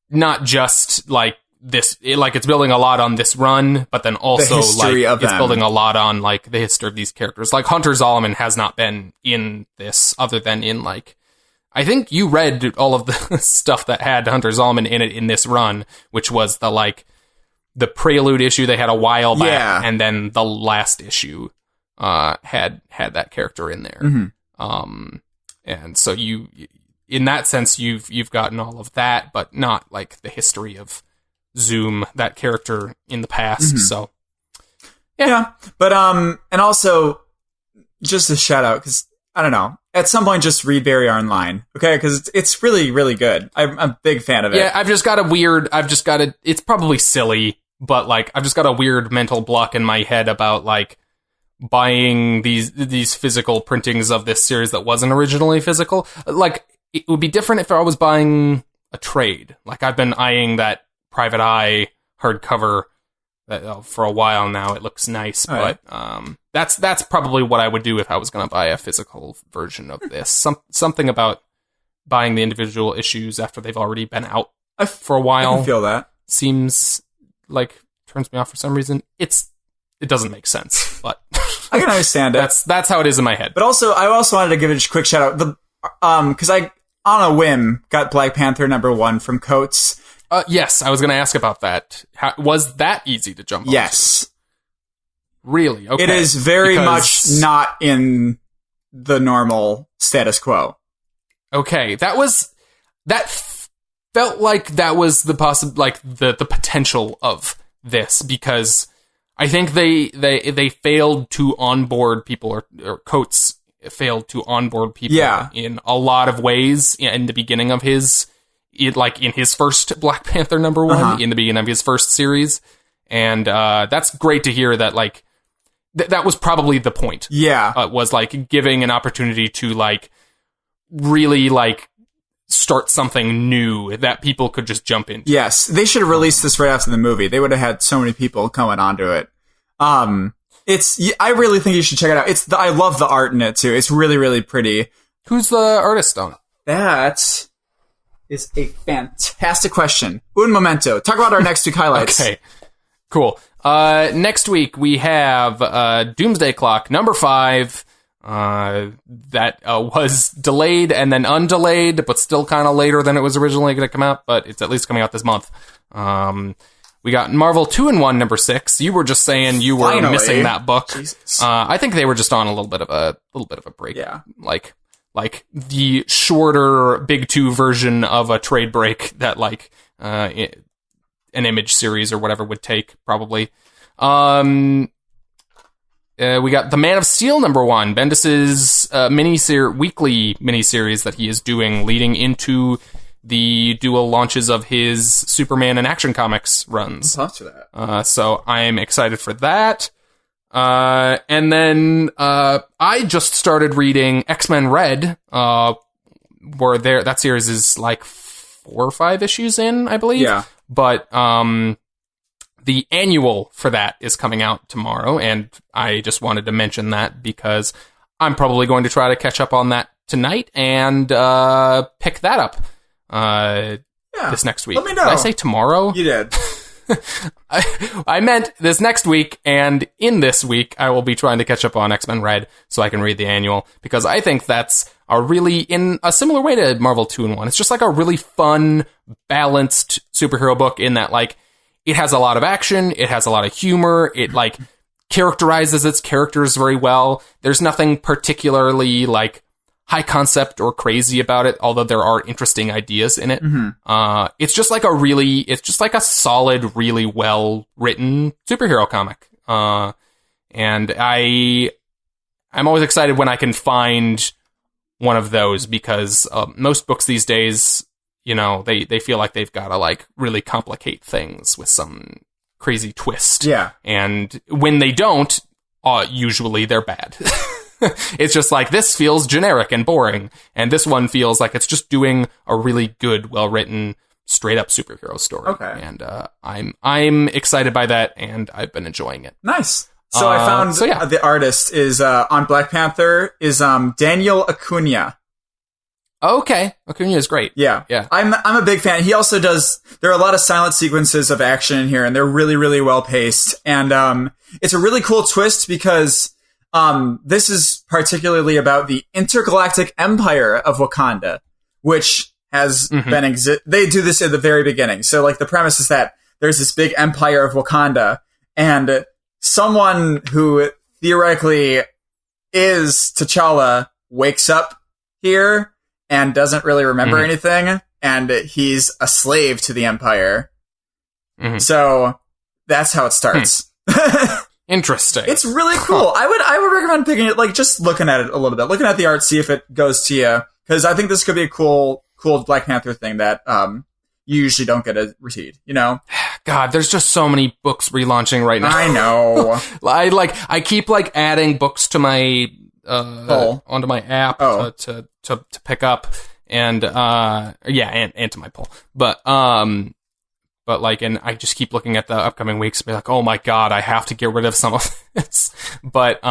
not just like this, like, it's building a lot on this run, but then also like it's building a lot on like the history of these characters. Like, Hunter Zolomon has not been in this other than in, like, I think you read all of the stuff that had Hunter Zolomon in it in this run, which was the Prelude issue they had a while back, and then the last issue had that character in there. Mm-hmm. And so you, in that sense, you've gotten all of that, but not like the history of Zoom, that character in the past. Mm-hmm. So but and also just a shout out, because I don't know, at some point just read Barry Online, okay? Because it's really, really good. I'm a big fan of it. Yeah, it's probably silly, but, like, I've just got a weird mental block in my head about, like, buying these physical printings of this series that wasn't originally physical. Like, it would be different if I was buying a trade. Like, I've been eyeing that Private Eye hardcover for a while now. It looks nice, but that's probably what I would do if I was going to buy a physical version of this. Something about buying the individual issues after they've already been out for a while. I can feel that. Seems like turns me off for some reason. It doesn't make sense, but I can understand it. That's how it is in my head. But also, I also wanted to give a quick shout out. Because I, on a whim, got Black Panther #1 from Coates. Yes, I was going to ask about that. Was that easy to jump on? Yes. Really? Okay. It is very much not in the normal status quo. Okay, that felt like that was the the potential of this, because I think they failed to onboard people, or Coates failed to onboard people in a lot of ways in the beginning of his, like, in his first Black Panther #1, in the beginning of his first series. And that's great to hear that, like, that was probably the point. Yeah. Was, like, giving an opportunity to, like, really, like, start something new that people could just jump into. Yes, they should have released this right after the movie. They would have had so many people coming onto it. I really think you should check it out. I love the art in it too. It's really, really pretty. Who's the artist on it? That is a fantastic question. Un momento. Talk about our next week highlights. Okay, cool. Next week we have Doomsday Clock #5. That was delayed and then undelayed, but still kind of later than it was originally going to come out, but it's at least coming out this month. We got Marvel 2-in-1 #6. You were just saying you were missing that book. I think they were just on a little bit of a break. Yeah. Like the shorter Big Two version of a trade break that, like, an Image series or whatever would take, probably. We got The Man of Steel #1, Bendis's weekly miniseries that he is doing, leading into the dual launches of his Superman and Action Comics runs. I'll talk to that. So I'm excited for that. And then I just started reading X-Men Red, where that series is like 4 or 5 issues in, I believe. Yeah. But the annual for that is coming out tomorrow, and I just wanted to mention that because I'm probably going to try to catch up on that tonight and pick that up this next week. Let me know. Did I say tomorrow? You did. I meant this next week, and in this week, I will be trying to catch up on X-Men Red so I can read the annual, because I think that's in a similar way to Marvel 2-in-1. It's just like a really fun, balanced superhero book in that, like, it has a lot of action, it has a lot of humor, it, like, characterizes its characters very well. There's nothing particularly, like, high concept or crazy about it, although there are interesting ideas in it. It's just like a solid, really well written superhero comic. And I'm always excited when I can find one of those, because most books these days, you know, they feel like they've got to like really complicate things with some crazy twist. Yeah. And when they don't, usually they're bad. It's just like, this feels generic and boring, and this one feels like it's just doing a really good, well-written, straight-up superhero story. Okay. And I'm excited by that, and I've been enjoying it. Nice. So I found the artist is on Black Panther is Daniel Acuna. Okay, Acuna is great. Yeah. I'm a big fan. He also does. There are a lot of silent sequences of action in here, and they're really, really well paced. And it's a really cool twist because this is particularly about the intergalactic empire of Wakanda, which has been they do this at the very beginning. So like the premise is that there's this big empire of Wakanda, and someone who theoretically is T'Challa wakes up here and doesn't really remember anything, and he's a slave to the empire. So that's how it starts. Interesting. It's really cool. I would recommend picking it, like, just looking at it a little bit, looking at the art, see if it goes to you, because I think this could be a cool Black Panther thing that you usually don't get to read, you know? God, there's just so many books relaunching right now. I know. I keep like adding books to my onto my app to pick up, and and to my poll. But like, and I just keep looking at the upcoming weeks and be like, oh my God, I have to get rid of some of this. But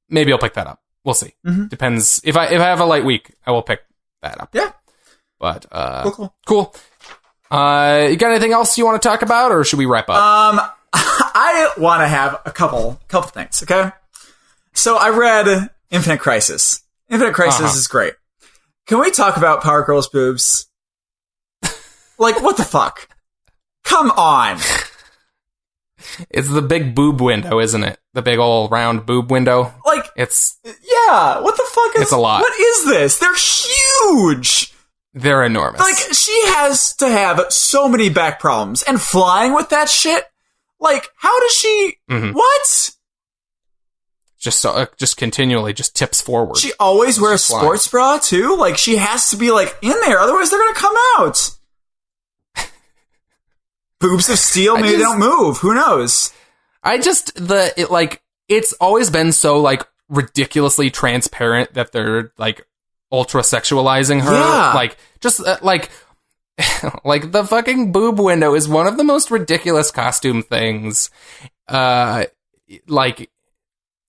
maybe I'll pick that up. We'll see. Depends. If I have a light week, I will pick that up. Yeah. But cool. You got anything else you want to talk about, or should we wrap up? I want to have a couple things. Okay. So I read Infinite Crisis. Infinite Crisis is great. Can we talk about Power Girl's boobs? Like, what the fuck? Come on. It's the big boob window, isn't it? The big old round boob window. Like, yeah, what the fuck is... It's a lot. What is this? They're huge! They're enormous. Like, she has to have so many back problems. And flying with that shit? Like, how does she... What? Just continually just tips forward. She always wears a sports bra, too? Like, she has to be, like, in there. Otherwise, they're gonna come out. Boobs of steel, maybe they don't move. Who knows? It's always been so, like, ridiculously transparent that they're, like, ultra sexualizing her. Yeah. Like, just, like the fucking boob window is one of the most ridiculous costume things, like,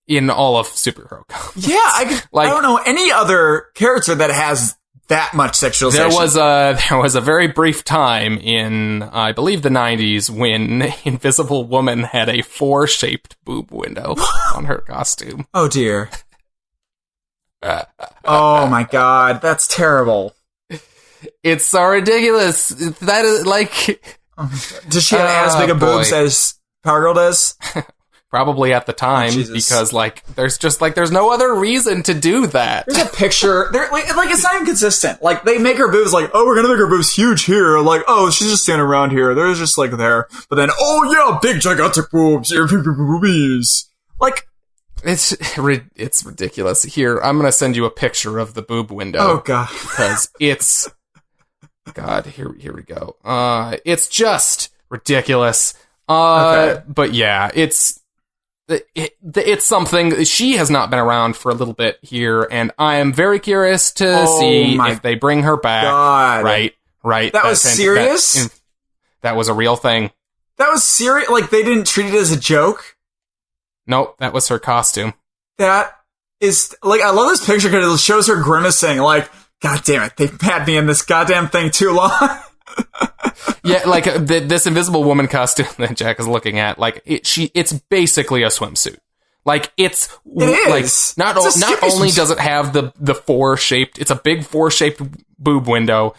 in all of superhero comics. Yeah, I don't know any other character that has that much sexualization. There was a very brief time in, I believe, the 90s when Invisible Woman had a 4-shaped boob window on her costume. Oh, dear. Oh, my God. That's terrible. It's so ridiculous. That is, like... Does she have as big a boobs as Power Girl does? Probably at the time, because, like, there's no other reason to do that. There's a picture, like, it's not even consistent. Like, they make her boobs like, oh, we're gonna make her boobs huge here. Like, oh, she's just standing around here. They're just, like, there. But then, oh, yeah, big, gigantic boobs. Boobies. Like... It's ridiculous. Here, I'm gonna send you a picture of the boob window. Oh, God. Because it's... God, here we go. It's just ridiculous. Okay. But yeah, it's something. She has not been around for a little bit here, and I am very curious to see if they bring her back. God. Right. That was serious? That was a real thing. That was serious? Like, they didn't treat it as a joke? Nope, that was her costume. That is, like, I love this picture because it shows her grimacing, like, God damn it, they've had me in this goddamn thing too long. Yeah, like, this Invisible Woman costume that Jack is looking at, like, it's basically a swimsuit. Like, it is. Like, not only does it have the four-shaped, it's a big four-shaped boob window,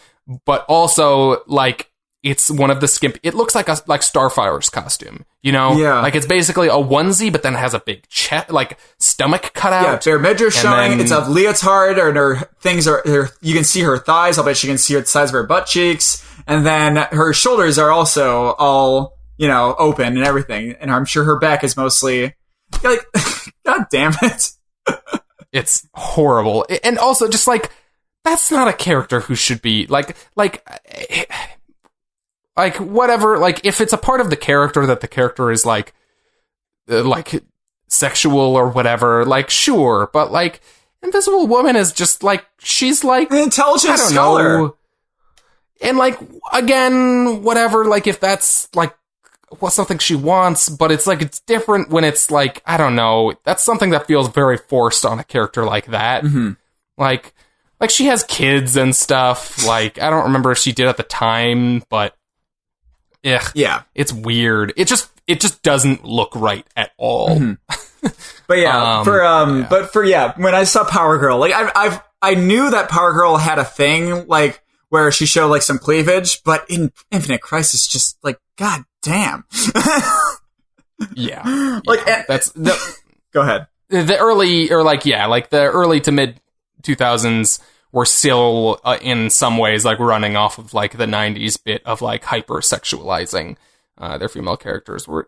but also, like, it's one of the it looks like Starfire's costume, you know? Yeah. Like, it's basically a onesie, but then it has a big chest, like, stomach cut out. Yeah, bare midriff showing. It's a leotard, and you can see her thighs. I'll bet you can see the sides of her butt cheeks. And then her shoulders are also all, open and everything. And I'm sure her back is mostly, like, God damn it. It's horrible. And also, just, like, that's not a character who should be, like, whatever, like, if it's a part of the character that the character is, like, sexual or whatever, like, sure, but, like, Invisible Woman is just, like, she's, like, an intelligent scholar. Know. And, like, again, whatever, like, if that's, like, something she wants, but it's, like, it's different when it's, like, I don't know, that's something that feels very forced on a character like that. Mm-hmm. Like, she has kids and stuff, like, I don't remember if she did at the time, but yeah, it's weird. It just doesn't look right at all. Mm-hmm. But yeah, when I saw Power Girl, like I knew that Power Girl had a thing, like where she showed like some cleavage, but in Infinite Crisis, just like, God damn. Yeah, like that's go ahead. The early to mid 2000s were still in some ways like running off of like the 90s bit of like hypersexualizing their female characters. We're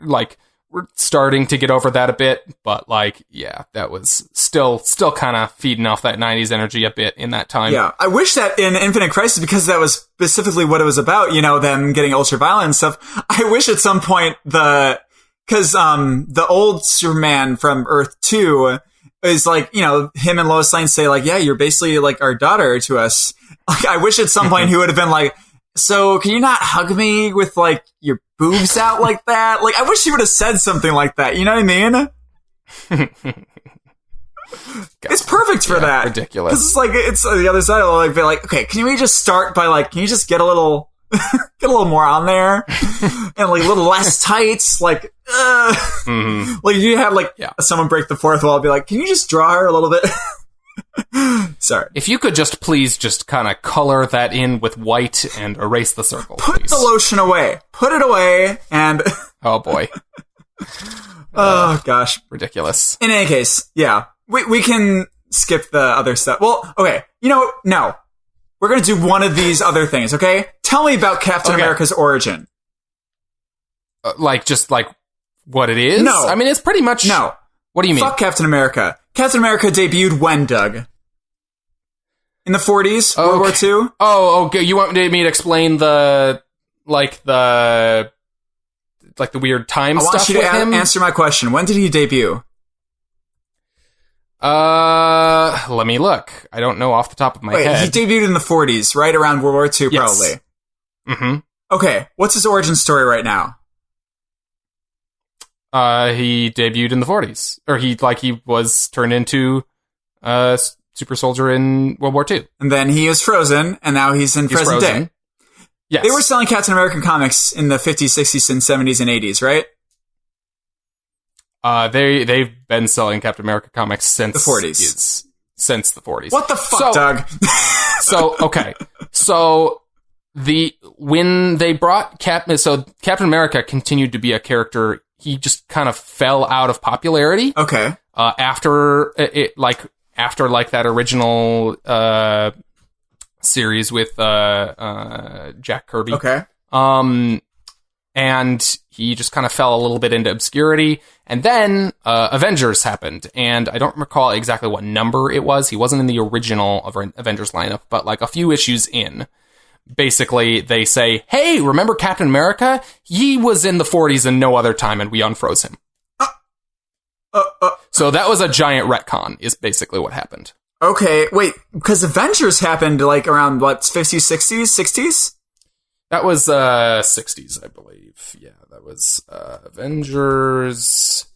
starting to get over that a bit, but like, yeah, that was still kind of feeding off that 90s energy a bit in that time. Yeah, I wish that in Infinite Crisis, because that was specifically what it was about, them getting ultra violent and stuff. I wish at some point because the old Superman from Earth 2 is like, him and Lois Lane say like, yeah, you're basically like our daughter to us. Like, I wish at some point he would have been like, so can you not hug me with like your boobs out like that? Like, I wish he would have said something like that. You know what I mean? It's perfect for that. Ridiculous. Because it's like, it's the other side of like, be like, okay, can we just start by like, can you just get a little more on there and like a little less tights, like, like you have like someone break the fourth wall and be like, can you just draw her a little bit? Sorry. If you could just please just kind of color that in with white and erase the circle. Put the lotion away. Put it away and oh boy. Oh gosh. Ridiculous. In any case, yeah. We can skip the other stuff. Well, okay. No. We're going to do one of these other things, okay? Tell me about Captain America's origin. Just what it is? No. I mean, it's pretty much... No. What do you mean? Fuck Captain America. Captain America debuted when, Doug? In the 40s? Okay. World War II? Oh, okay. You want me to explain the weird time stuff with him? I want you to answer my question. When did he debut? Let me look. I don't know off the top of my head. He debuted in the 40s, right around World War II, probably. Yes. Mm-hmm. Okay, what's his origin story right now? He debuted in the 40s. Or he was turned into a super soldier in World War II. And then he was frozen, and now he's in present day. Yes. They were selling Captain American comics in the 50s, 60s, and 70s, and 80s, right? They've been selling Captain America comics since the 40s. Since the 40s. What the fuck, Doug? When they brought Captain America continued to be a character. He just kind of fell out of popularity. Okay. After that original series with Jack Kirby. Okay. And he just kind of fell a little bit into obscurity. And then Avengers happened, and I don't recall exactly what number it was. He wasn't in the original Avengers lineup, but like a few issues in. Basically, they say, hey, remember Captain America? He was in the 40s and no other time, and we unfroze him. So that was a giant retcon, is basically what happened. Okay, wait, because Avengers happened like around, what, 50s, 60s, 60s? That was 60s, I believe. Yeah, that was Avengers.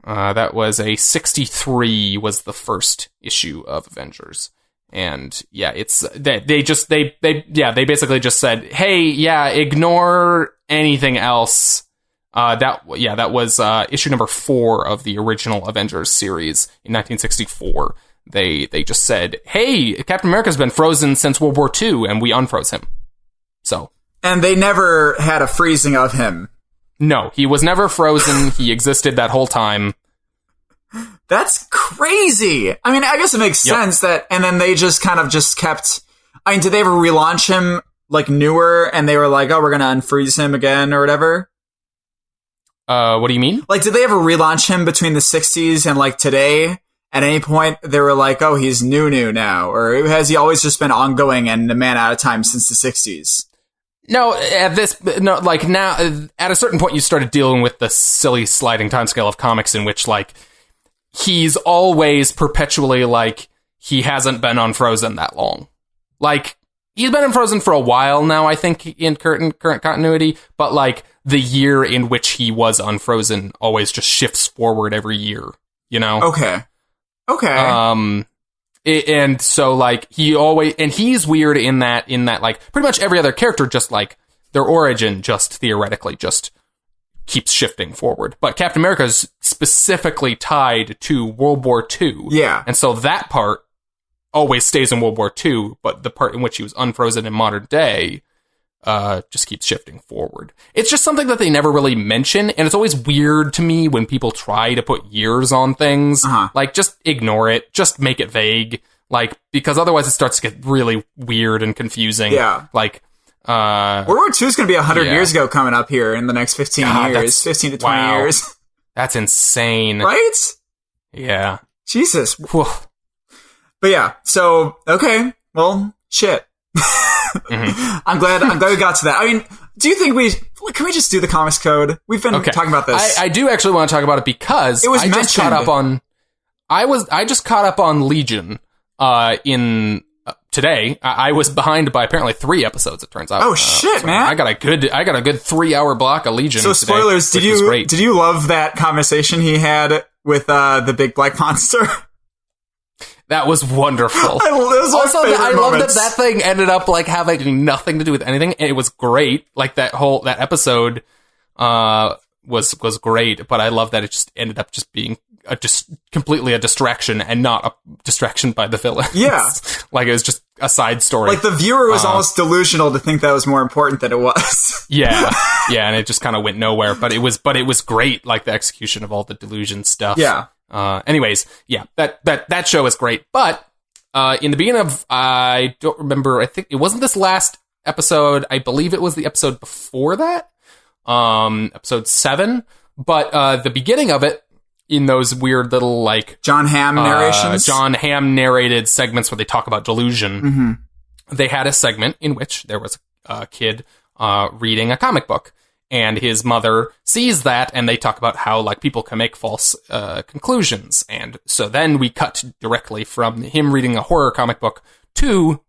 That was a 63 was the first issue of Avengers. And yeah, it's they basically just said, "Hey, yeah, ignore anything else." That was issue number 4 of the original Avengers series in 1964. They just said, "Hey, Captain America's been frozen since World War II, and we unfroze him." So, and they never had a freezing of him. No, he was never frozen. He existed that whole time. That's crazy. I mean, I guess it makes sense that, and then they just kind of just kept, I mean, did they ever relaunch him, like, newer, and they were like, oh, we're gonna unfreeze him again, or whatever? What do you mean? Like, did they ever relaunch him between the 60s and, like, today? At any point, they were like, oh, he's new now, or has he always just been ongoing and a man out of time since the 60s? No, now, at a certain point, you started dealing with the silly sliding timescale of comics in which, like, he's always perpetually, like, he hasn't been unfrozen that long. Like, he's been unfrozen for a while now, I think, in current continuity, but, like, the year in which he was unfrozen always just shifts forward every year, you know? Okay. And so, like, he's weird in that, like, pretty much every other character just, like, their origin just theoretically just keeps shifting forward. But Captain America's specifically tied to World War II. Yeah. And so that part always stays in World War II, but the part in which he was unfrozen in modern day just keeps shifting forward. It's just something that they never really mention, and it's always weird to me when people try to put years on things. Like, just ignore it. Just make it vague. Like, because otherwise it starts to get really weird and confusing. Yeah. Like, World War II is going to be 100 years ago coming up here in the next 15 years. 15 to 20 years. That's insane. Right? Yeah. Jesus. Whew. But yeah, so, okay. Well, shit. I'm glad we got to that. I mean, do you think can we just do the comics code? We've been talking about this. I do actually want to talk about it because it was I just caught up on Legion in today. I was behind by apparently 3 episodes, it turns out. Oh shit, man. I got a good 3-hour block of Legion. So spoilers, today, did you love that conversation he had with the big black monster? That was wonderful. I love that thing ended up like having nothing to do with anything. And it was great. Like that episode was great, but I love that it just ended up just being just completely a distraction and not a distraction by the villain. Yeah. Like it was just a side story. Like the viewer was almost delusional to think that was more important than it was. Yeah, and it just kind of went nowhere. But it was great, like the execution of all the delusion stuff. Yeah. Anyways, yeah, that show is great. But in the beginning of, I don't remember, I think it wasn't this last episode. I believe it was the episode before that, episode 7. But the beginning of it, in those weird little, like... John Hamm narrations? John Hamm narrated segments where they talk about delusion. Mm-hmm. They had a segment in which there was a kid reading a comic book. And his mother sees that, and they talk about how, like, people can make false conclusions. And so then we cut directly from him reading a horror comic book to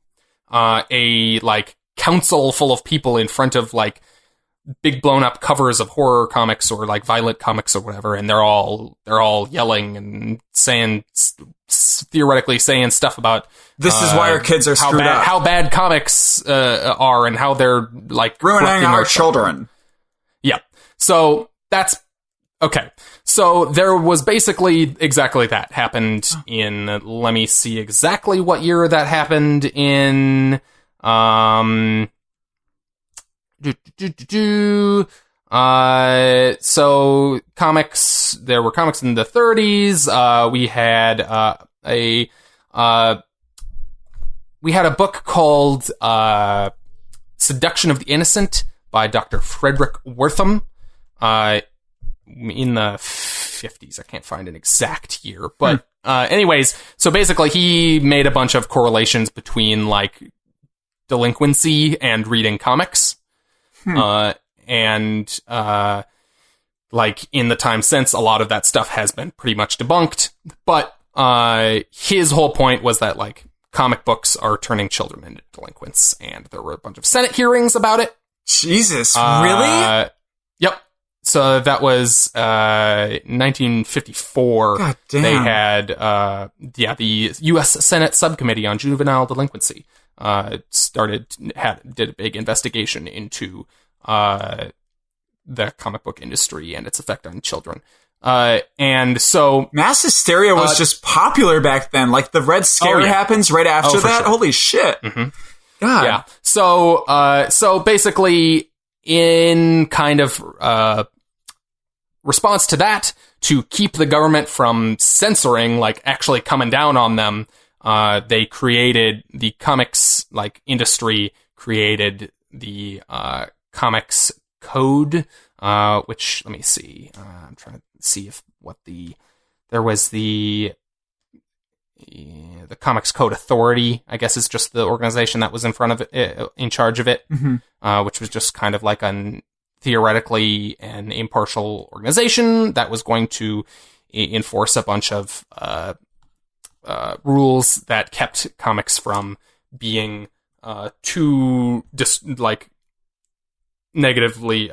a, like, council full of people in front of, like, big blown up covers of horror comics or like violent comics or whatever, and they're all yelling and theoretically saying stuff about this is why our kids are screwed up, how bad comics are, and how they're like ruining our children. Yeah, so that's okay. So there was basically exactly that happened in. Let me see exactly what year that happened in. So comics, there were comics in the 30s. We had a book called Seduction of the Innocent by Dr. Frederick Wertham in the 50s. I can't find an exact year, but anyways, so basically he made a bunch of correlations between like delinquency and reading comics. And like in the time since, a lot of that stuff has been pretty much debunked. But his whole point was that like comic books are turning children into delinquents, and there were a bunch of Senate hearings about it. Jesus, really? Yep. So that was 1954. God damn. They had the U.S. Senate Subcommittee on Juvenile Delinquency did a big investigation into the comic book industry and its effect on children. And so mass hysteria was just popular back then. Like the Red Scare happens right after that. Sure. Holy shit. Mm-hmm. God. Yeah. So basically in kind of response to that, to keep the government from censoring, like actually coming down on them, they created the comics industry created the comics code, which let me see. I'm trying to see if there was the Comics Code Authority, I guess, is just the organization that was in charge of it, which was just kind of like theoretically an impartial organization that was going to enforce a bunch of rules that kept comics from being too negatively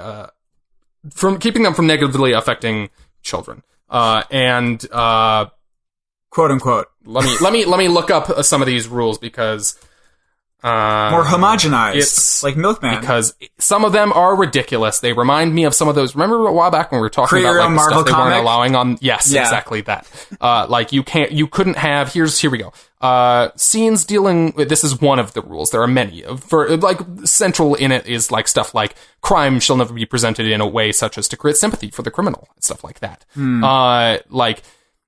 from keeping them from negatively affecting children. And quote unquote. Let me look up some of these rules because more homogenized, like Milkman. Because some of them are ridiculous. They remind me of some of those. Remember a while back when we were talking about the Marvel stuff they comic? weren't allowing on? Yes, exactly that. You couldn't have. Here we go. Scenes dealing. This is one of the rules. There are many. Central in it is stuff like crime shall never be presented in a way such as to create sympathy for the criminal and stuff like that.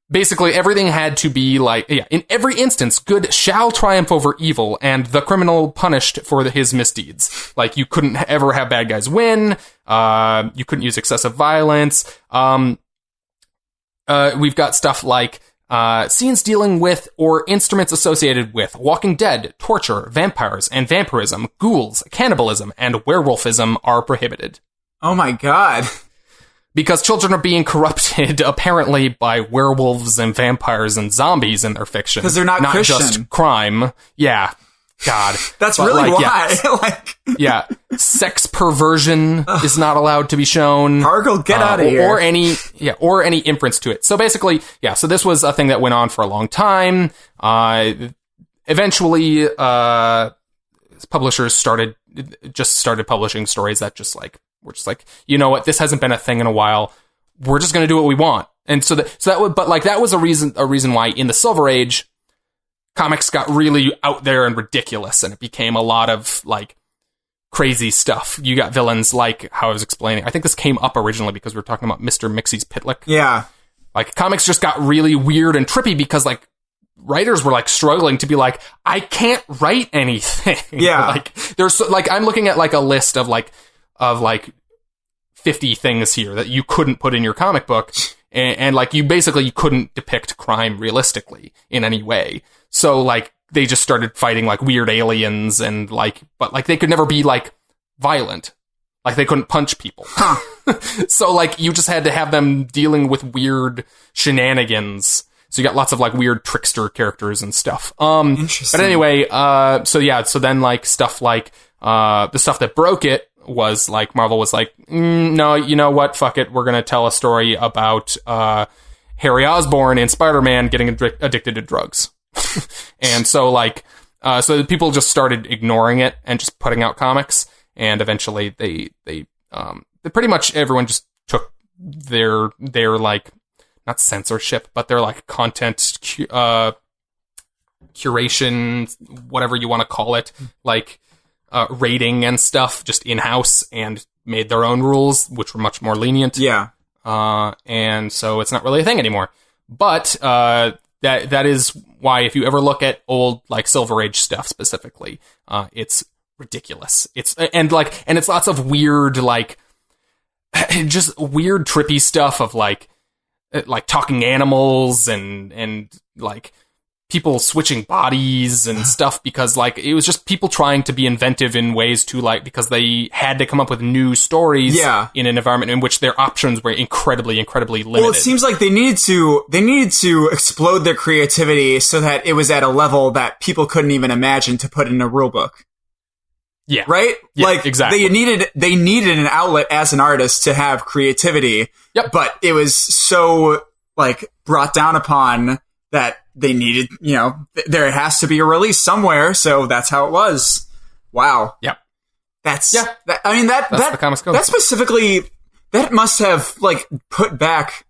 Basically, everything had to be in every instance, good shall triumph over evil, and the criminal punished for his misdeeds. You couldn't ever have bad guys win. You couldn't use excessive violence. We've got stuff like scenes dealing with or instruments associated with Walking Dead, torture, vampires and vampirism, ghouls, cannibalism, and werewolfism are prohibited. Oh my god. Because children are being corrupted, apparently, by werewolves and vampires and zombies in their fiction. Because they're not Christian. Just crime. Yeah. God. That's really why. Yeah. Sex perversion is not allowed to be shown. Hargle, get out of here. Or any inference to it. So basically, so this was a thing that went on for a long time. Eventually, publishers started publishing stories that we're just you know what, this hasn't been a thing in a while. We're just going to do what we want. And that was a reason why in the Silver Age, comics got really out there and ridiculous, and it became a lot of crazy stuff. You got villains like how I was explaining. I think this came up originally because we were talking about Mr. Mixie's Pitlick. Yeah. Comics just got really weird and trippy because writers were struggling to be I can't write anything. Yeah. There's I'm looking at a list of 50 things here that you couldn't put in your comic book, and you couldn't depict crime realistically in any way. So they just started fighting weird aliens and but they could never be violent. They couldn't punch people. Huh. So you just had to have them dealing with weird shenanigans. So you got lots of weird trickster characters and stuff. Interesting. But anyway, so then stuff the stuff that broke it was Marvel was no, you know what? Fuck it. We're going to tell a story about Harry Osborn in Spider-Man getting addicted to drugs. And so so people just started ignoring it and just putting out comics. And eventually they pretty much everyone just took their not censorship, but their content curation, whatever you want to call it, rating and stuff just in-house, and made their own rules, which were much more lenient. Yeah. And so it's not really a thing anymore. But that is why if you ever look at old Silver Age stuff specifically, it's ridiculous. It's lots of weird just weird trippy stuff of talking animals and people switching bodies and stuff, because it was just people trying to be inventive in ways to because they had to come up with new stories in an environment in which their options were incredibly limited. Well, it seems like they needed to explode their creativity so that it was at a level that people couldn't even imagine to put in a rule book. Yeah. Right? Yeah, like, exactly. They needed an outlet as an artist to have creativity. Yep. But it was so, like, brought down upon that they needed, there has to be a release somewhere, so that's how it was. Wow. Yep. That's the Comics Code. That specifically, that must have, like, put back,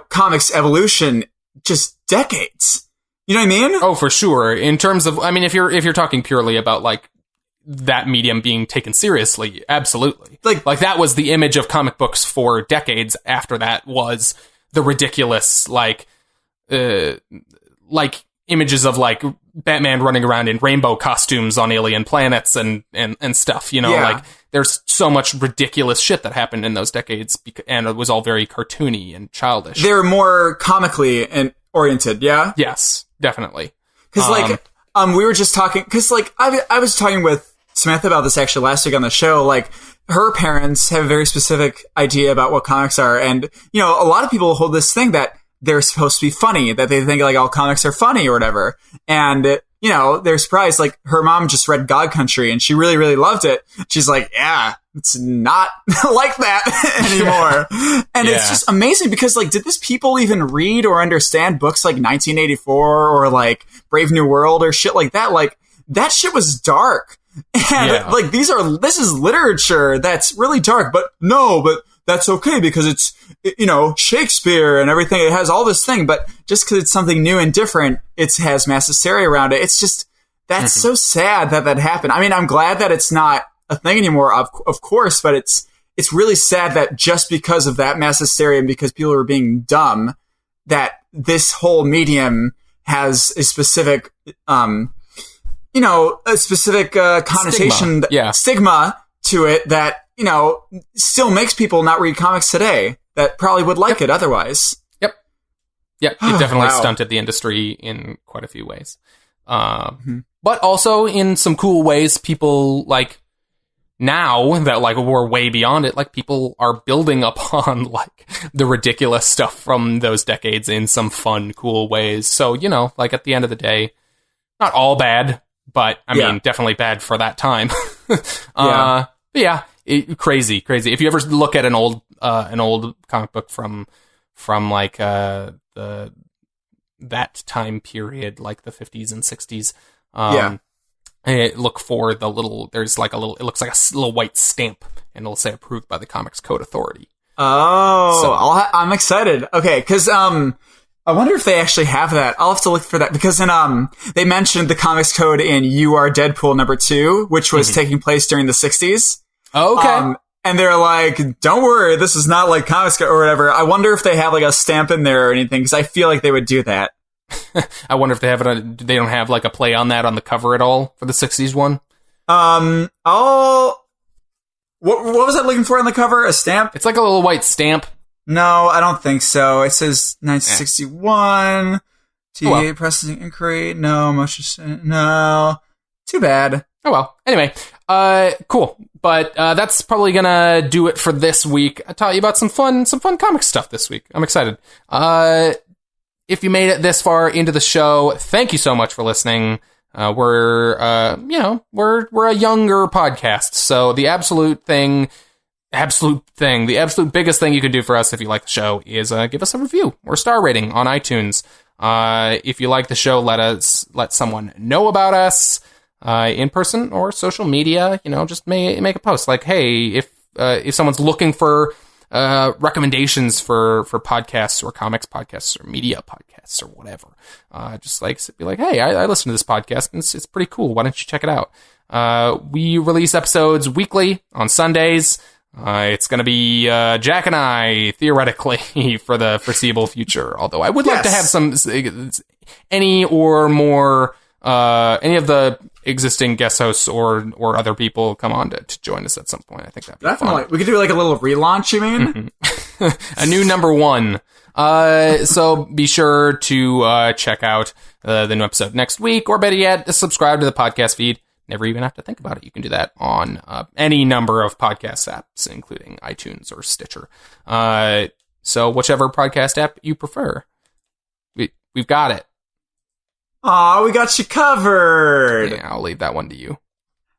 comics evolution just decades. You know what I mean? Oh, for sure. In terms of, I mean, if you're talking purely about, like, that medium being taken seriously, absolutely. Like that was the image of comic books for decades. After that was the ridiculous, like images of, like, Batman running around in rainbow costumes on alien planets and stuff, like, there's so much ridiculous shit that happened in those decades, and it was all very cartoony and childish. They're more comically and oriented, yeah? Yes, definitely. Because, we were just talking, because, like, I was talking with Samantha about this actually last week on the show. Like, her parents have a very specific idea about what comics are, and, a lot of people hold this thing that they're supposed to be funny, that they think, like, all comics are funny or whatever. And, they're surprised. Like, her mom just read God Country and she really, really loved it. She's like, yeah, it's not like that anymore. And it's just amazing because, like, did these people even read or understand books like 1984 or, like, Brave New World or shit like that? Like, that shit was dark. And, like, this is literature that's really dark, but that's okay because it's, Shakespeare and everything. It has all this thing, but just because it's something new and different, it has mass hysteria around it. It's just, that's so sad that happened. I mean, I'm glad that it's not a thing anymore, of course, but it's really sad that just because of that mass hysteria and because people are being dumb, that this whole medium has a specific, connotation, stigma to it that, still makes people not read comics today that probably would like it otherwise. Yep. It definitely stunted the industry in quite a few ways. But also in some cool ways, people, like, now that, like, we're way beyond it, like, people are building upon, like, the ridiculous stuff from those decades in some fun, cool ways. So, like, at the end of the day, not all bad, but, I mean, definitely bad for that time. Crazy. If you ever look at an old comic book from like that time period, like the 50s and 60s, look for the little. There's like a little. It looks like a little white stamp, and it'll say approved by the Comics Code Authority. Oh, so, I'm excited. Okay, because I wonder if they actually have that. I'll have to look for that because they mentioned the Comics Code in You Are Deadpool #2, which was taking place during the 60s. Okay. And they're like, don't worry, this is not like Comics Code or whatever. I wonder if they have, like, a stamp in there or anything, because I feel like they would do that. I wonder if they have they don't have, like, a play on that on the cover at all for the 60s one? What was I looking for on the cover? A stamp? It's like a little white stamp. No, I don't think so. It says 1961. TA processing inquiry. No, motion. No. Too bad. Oh well. Anyway, cool. But that's probably gonna do it for this week. I taught you about some fun comic stuff this week. I'm excited. If you made it this far into the show, thank you so much for listening. We're a younger podcast, so the absolute biggest thing you can do for us if you like the show is give us a review or star rating on iTunes. If you like the show, let someone know about us in person or social media. Just make a post like, hey, if someone's looking for recommendations for podcasts or comics podcasts or media podcasts or whatever, just like be like, hey, I listen to this podcast and it's pretty cool. Why don't you check it out? We release episodes weekly on Sundays. It's going to be Jack and I, theoretically, for the foreseeable future. Although I would like to have any of the existing guest hosts or other people come on to join us at some point. I think that'd be definitely fun. We could do like a little relaunch, you mean? A new number one. So be sure to check out the new episode next week, or better yet, subscribe to the podcast feed. Never even have to think about it. You can do that on any number of podcast apps, including iTunes or Stitcher. So whichever podcast app you prefer, we've got it. Aw, we got you covered. Yeah, I'll leave that one to you.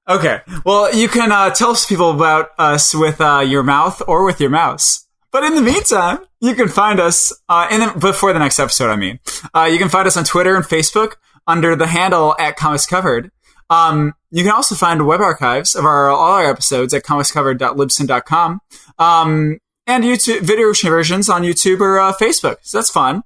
Okay. Well, you can tell people about us with your mouth or with your mouse. But in the meantime, you can find us before the next episode. I mean, you can find us on Twitter and Facebook under the handle @comicscovered. You can also find web archives of all our episodes at comicscovered.libsyn.com. And YouTube video versions on YouTube or Facebook. So that's fun.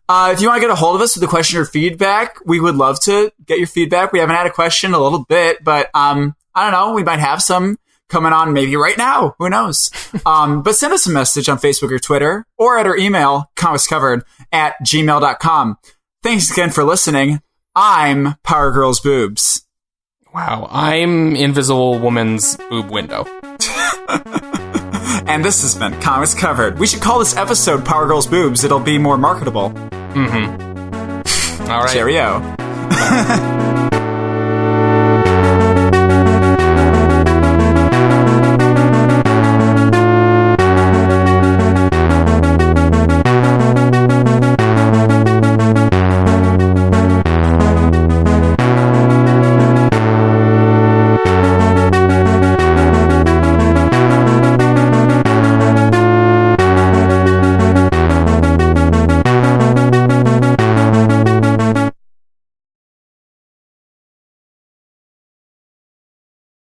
If you want to get a hold of us with a question or feedback, we would love to get your feedback. We haven't had a question in a little bit, but I don't know. We might have some coming on maybe right now. Who knows? But send us a message on Facebook or Twitter or at our email, comicscovered@gmail.com. Thanks again for listening. I'm Power Girl's Boobs. Wow. I'm Invisible Woman's Boob Window. And this has been Comics Covered. We should call this episode Power Girl's Boobs. It'll be more marketable. Mm-hmm. All right. Cheerio.